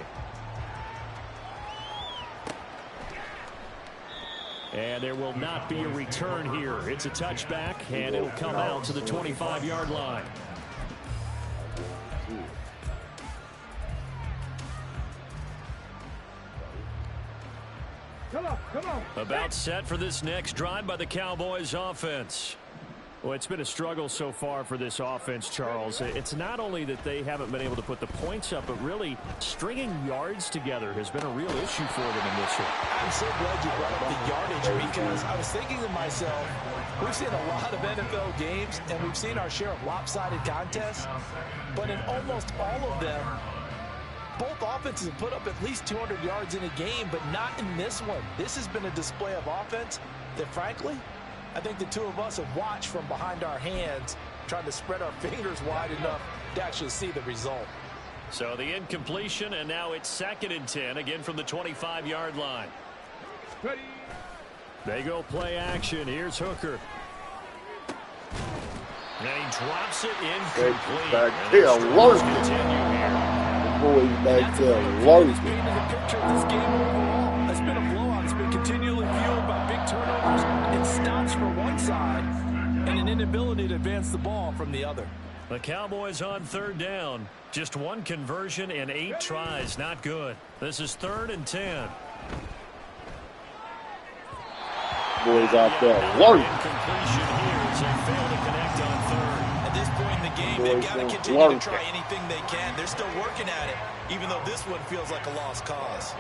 And there will not be a return here. It's a touchback, and it'll come out to the 25-yard line. Come on. About set for this next drive by the Cowboys offense. Well, it's been a struggle so far for this offense, Charles. It's not only that they haven't been able to put the points up, but really stringing yards together has been a real issue for them in this one. I'm so glad you brought up the yardage because I was thinking to myself, we've seen a lot of NFL games and we've seen our share of lopsided contests, but in almost all of them, both offenses have put up at least 200 yards in a game, but not in this one. This has been a display of offense that, frankly, I think the two of us have watched from behind our hands, trying to spread our fingers wide enough to actually see the result. So the incompletion, and now it's 2nd and 10, again from the 25-yard line. Ready. They go play action. Here's Hooker. And he drops it incomplete. Back there, boys back there, lurking. The picture of this game overall. It's been a blowout. It's been continually fueled by big turnovers and stops for one side and an inability to advance the ball from the other. The Cowboys on 3rd down. Just one conversion and 8 tries. Not good. This is 3rd and 10. Boys out there, lurking. Incompletion here as they fail to connect on 3rd. At this point in the game, they've got to continue to try anything they can. They're still working at it, even though this one feels like a lost cause.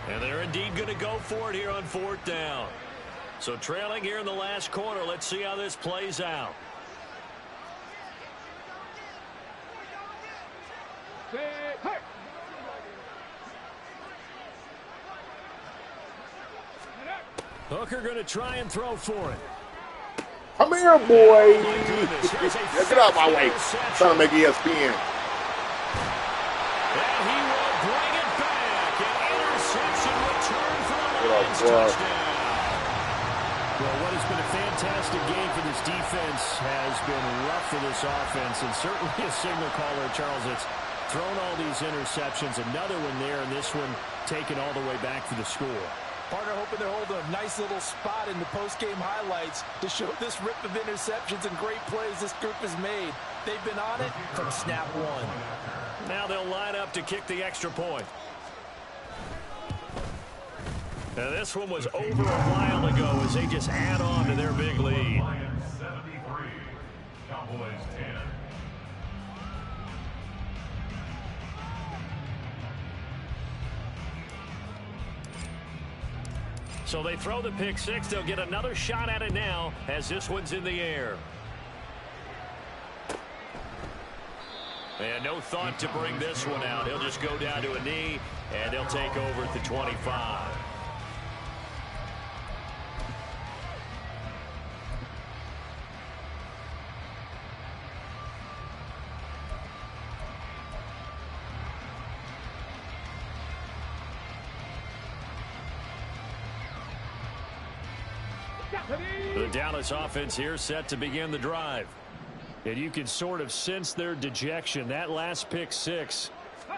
And they're indeed going to go for it here on 4th down. So trailing here in the last quarter. Let's see how this plays out. Hooker going to try and throw for it. Come here, boy. Get out of my way. Trying to make ESPN. And he will bring it back. An interception return for the Lions touchdown. Well, what has been a fantastic game for this defense has been rough for this offense, and certainly a signal caller, Charles, that's thrown all these interceptions. Another one there, and this one taken all the way back for the score. Partner hoping they're holding a nice little spot in the post-game highlights to show this rip of interceptions and great plays this group has made. They've been on it from snap one. Now they'll line up to kick the extra point. Now this one was over a while ago as they just add on to their big lead. Lions 73, Cowboys 10. So they throw the pick six. They'll get another shot at it now as this one's in the air. And no thought to bring this one out. He'll just go down to a knee, and they'll take over at the 25. The Dallas offense here set to begin the drive. And you can sort of sense their dejection. That last pick six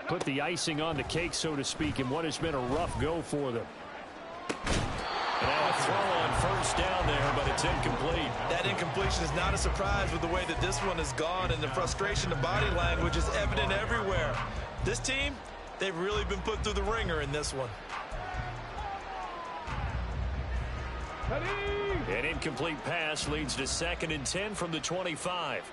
put the icing on the cake, so to speak, in what has been a rough go for them. And now a throw on 1st down there, but it's incomplete. That incompletion is not a surprise with the way that this one has gone, and the frustration of body language is evident everywhere. This team, they've really been put through the ringer in this one. Ready. An incomplete pass leads to 2nd and 10 from the 25.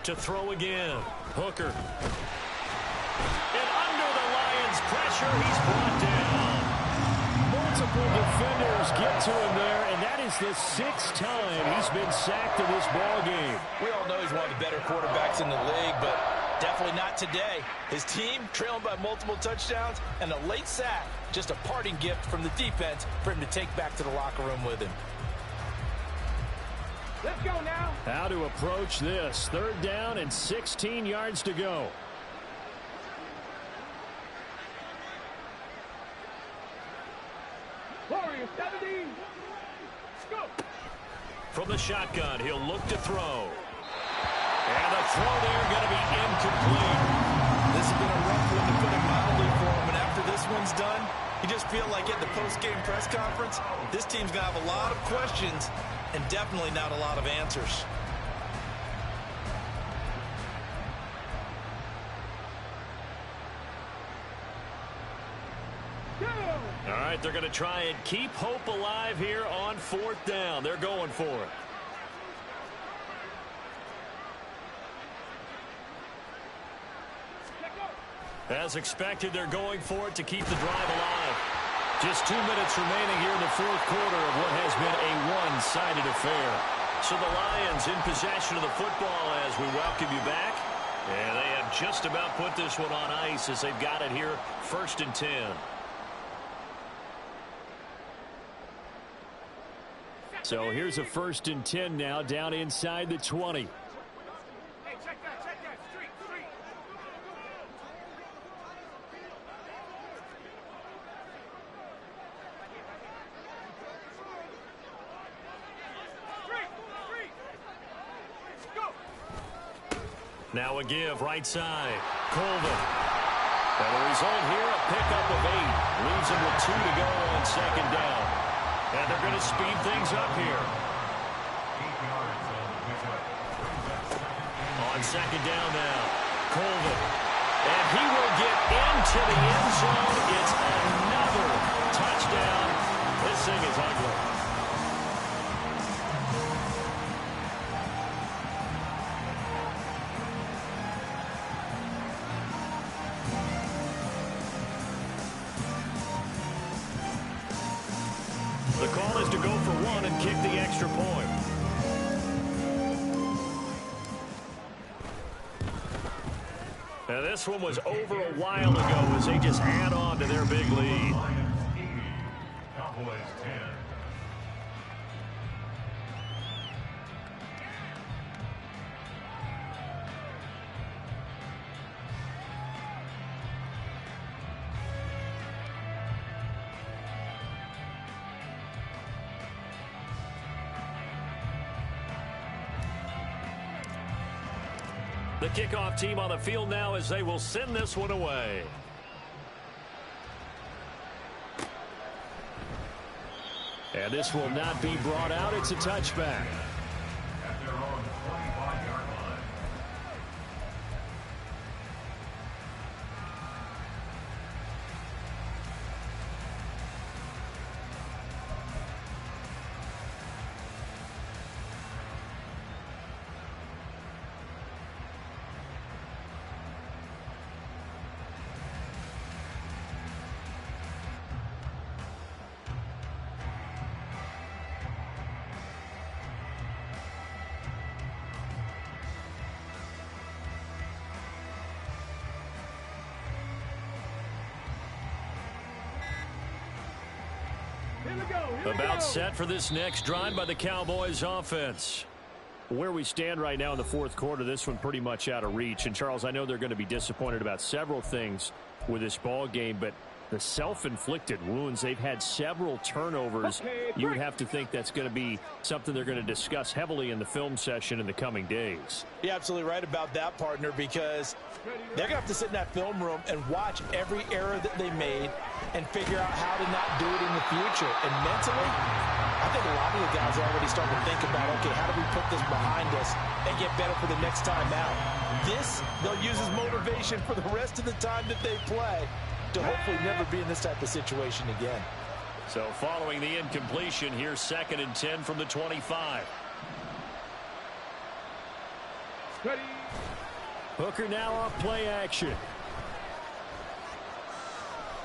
To throw again. Hooker. And under the Lions' pressure, he's brought down. Multiple defenders get to him there, and that is the 6th time he's been sacked in this ball game. We all know he's one of the better quarterbacks in the league, but definitely not today. His team trailing by multiple touchdowns, and a late sack, just a parting gift from the defense for him to take back to the locker room with him. Let's go now. How to approach this. 3rd down and 16 yards to go. Warriors 17. Go. From the shotgun, he'll look to throw. And the throw there going to be incomplete. This has been a rough one, to put it mildly, for him. And after this one's done, you just feel like at the post-game press conference, this team's going to have a lot of questions and definitely not a lot of answers. All right, they're going to try and keep hope alive here on 4th down. They're going for it. As expected, they're going for it to keep the drive alive. Just 2 minutes remaining here in the 4th quarter of what has been a one-sided affair. So the Lions in possession of the football as we welcome you back. And they have just about put this one on ice as they've got it here, 1st and 10. So here's a 1st and 10 now, down inside the 20. Hey, check that. Street. Go. Now a give, right side. Colvin. And the result here, a pickup of 8. Leaves him with 2 to go on 2nd down. And they're going to speed things up here. On 2nd down now. Colvin. And he will get into the end zone. It's another touchdown. This thing is ugly. The call is to go for 1 and kick the extra point. Now this one was over a while ago as they just add on to their big lead. Cowboys 10. The kickoff team on the field now as they will send this one away. And this will not be brought out. It's a touchback. At their own 25-yard line. About set for this next drive by the Cowboys offense. Where we stand right now in the 4th quarter, this one pretty much out of reach. And, Charles, I know they're going to be disappointed about several things with this ball game, but The self-inflicted wounds. They've had several turnovers. You would have to think that's going to be something they're going to discuss heavily in the film session in the coming days. You're absolutely right about that, partner, because they're going to have to sit in that film room and watch every error that they made and figure out how to not do it in the future. And mentally, I think a lot of the guys are already starting to think about, okay, how do we put this behind us and get better for the next time out? This, they'll use as motivation for the rest of the time that they play to hopefully never be in this type of situation again. So following the incompletion, here's 2nd and 10 from the 25. Ready. Hooker now off play action.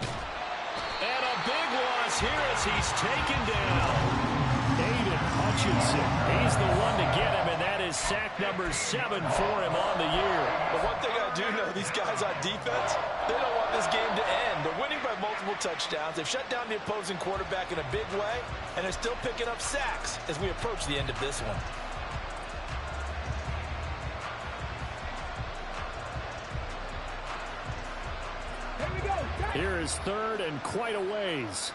And a big loss here as he's taken down. Aiden Hutchinson. He's the one to get him, and that is sack number 7 for him on the year. But one thing I do know, these guys on defense, they don't want this game to end. They're winning by multiple touchdowns. They've shut down the opposing quarterback in a big way, and they're still picking up sacks as we approach the end of this one. Here we go. Here is 3rd and quite a ways.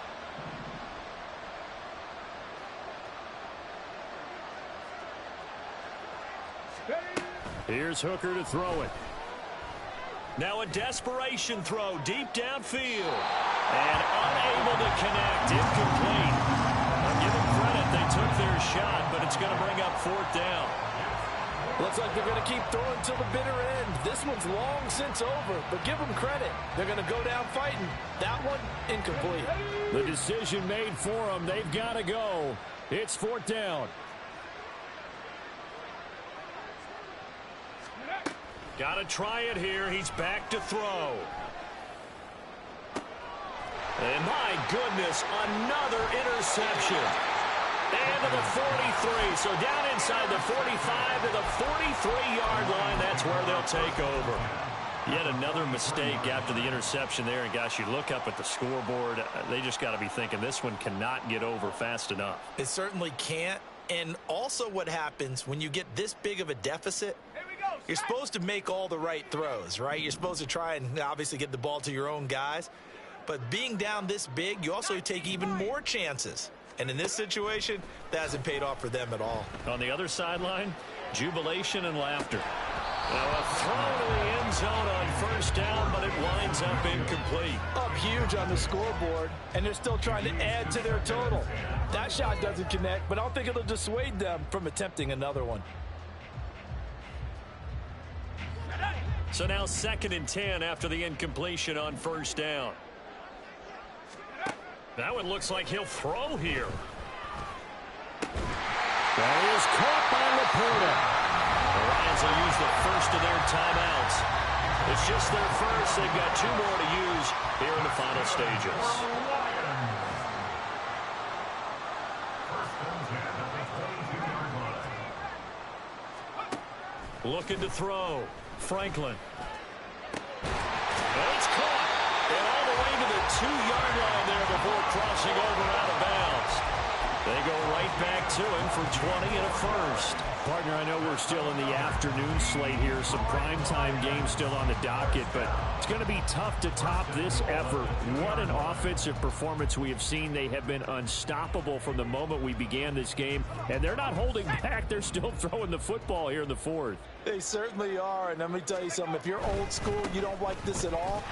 Here's Hooker to throw it. Now a desperation throw deep downfield. And unable to connect. Incomplete. I'll give them credit. They took their shot, but it's going to bring up 4th down. Looks like they're going to keep throwing till the bitter end. This one's long since over, but give them credit. They're going to go down fighting. That one, incomplete. The decision made for them. They've got to go. It's 4th down. Got to try it here. He's back to throw. And my goodness, another interception. And to the 43. So down inside the 45 to the 43-yard line. That's where they'll take over. Yet another mistake after the interception there. And, gosh, you look up at the scoreboard. They just got to be thinking this one cannot get over fast enough. It certainly can't. And also what happens when you get this big of a deficit, you're supposed to make all the right throws, right? You're supposed to try and obviously get the ball to your own guys. But being down this big, you also take even more chances. And in this situation, that hasn't paid off for them at all. On the other sideline, jubilation and laughter. Now a throw to the end zone on 1st down, but it winds up incomplete. Up huge on the scoreboard, and they're still trying to add to their total. That shot doesn't connect, but I don't think it'll dissuade them from attempting another one. So now 2nd and 10 after the incompletion on 1st down. That one looks like he'll throw here. That is caught by Laporta. The Lions will use the first of their timeouts. It's just their first. They've got 2 more to use here in the final stages. Looking to throw. Franklin. And it's caught. And all the way to the 2-yard line there before crossing over out of bounds. They go right back to him for 20 and a first. Partner, I know we're still in the afternoon slate here. Some primetime games still on the docket, but it's going to be tough to top this effort. What an offensive performance we have seen. They have been unstoppable from the moment we began this game, and they're not holding back. They're still throwing the football here in the 4th. They certainly are, and let me tell you something. If you're old school, you don't like this at all.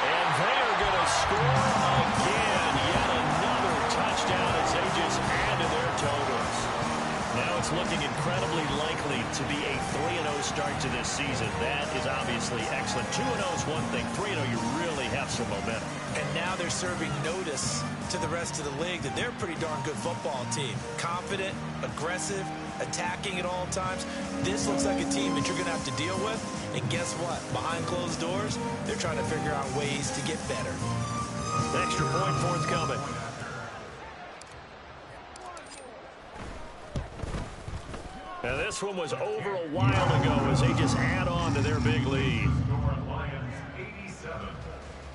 And they are going to score again. Yet another touchdown as they just add to their totals. Now it's looking incredibly likely to be a 3-0 start to this season. That is obviously excellent. 2-0 is one thing. 3-0, you really have some momentum. And now they're serving notice to the rest of the league that they're a pretty darn good football team. Confident, aggressive, attacking at all times. This looks like a team that you're going to have to deal with. And guess what? Behind closed doors, they're trying to figure out ways to get better. Extra point forthcoming. Now this one was over a while ago as they just add on to their big lead. Lions 87,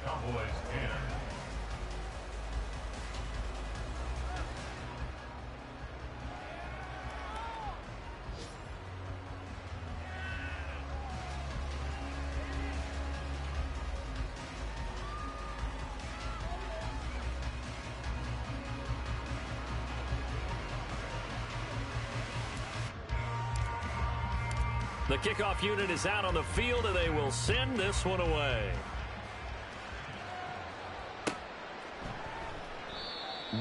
Cowboys 10. The kickoff unit is out on the field, and they will send this one away.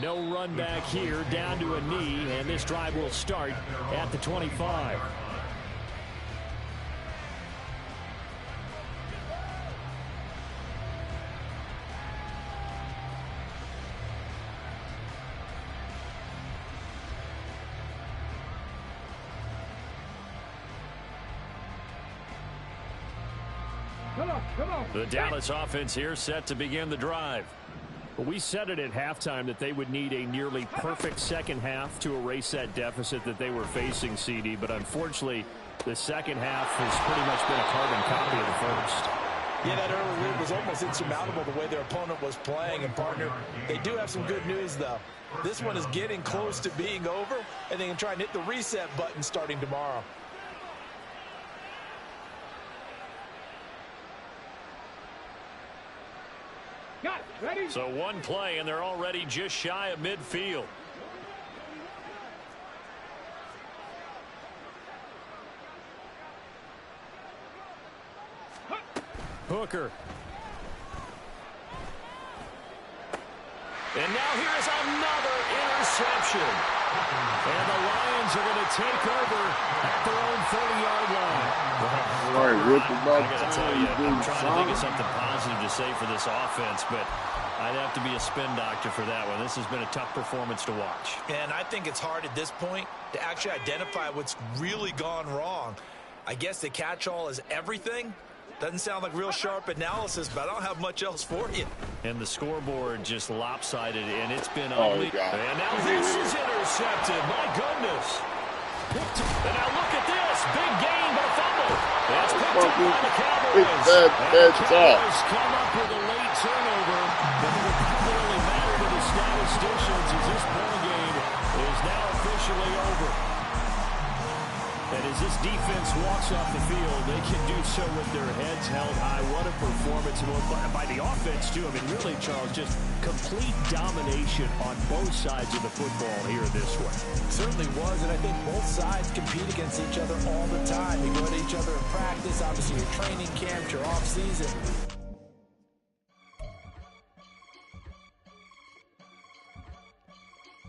No run back here, down to a knee, and this drive will start at the 25. Come on. The Dallas offense here set to begin the drive. But we said it at halftime that they would need a nearly perfect second half to erase that deficit that they were facing, CD. But unfortunately, the second half has pretty much been a carbon copy of the first. Yeah, that early lead was almost insurmountable the way their opponent was playing. And, partner, they do have some good news, though. This one is getting close to being over, and they can try and hit the reset button starting tomorrow. Got it. Ready? So one play, and they're already just shy of midfield. Hooker. And now here's another interception. And the Lions are going to take over at their own 40-yard line. All right, rip it I back. got to tell you, I'm trying to think of something positive to say for this offense, but I'd have to be a spin doctor for that one. This has been a tough performance to watch. And I think it's hard at this point to actually identify what's really gone wrong. I guess the catch-all is everything. Doesn't sound like real sharp analysis, but I don't have much else for you. And the scoreboard just lopsided, and it's been Oh, ugly. God. And now this is intercepted. My goodness. And now look at this. Big gain, but a fumble. That's picked up by the Cowboys. Bad And the job. Cowboys come up with a late turnover. But it will probably matter to the statisticians as this ball game is now officially over. And as this defense walks off the field, they can do so with their heads held high. What a performance by the offense, too. I mean, really, Charles, just complete domination on both sides of the football here this one. Certainly was, and I think both sides compete against each other all the time. You go to each other in practice, obviously your training camp, your off season.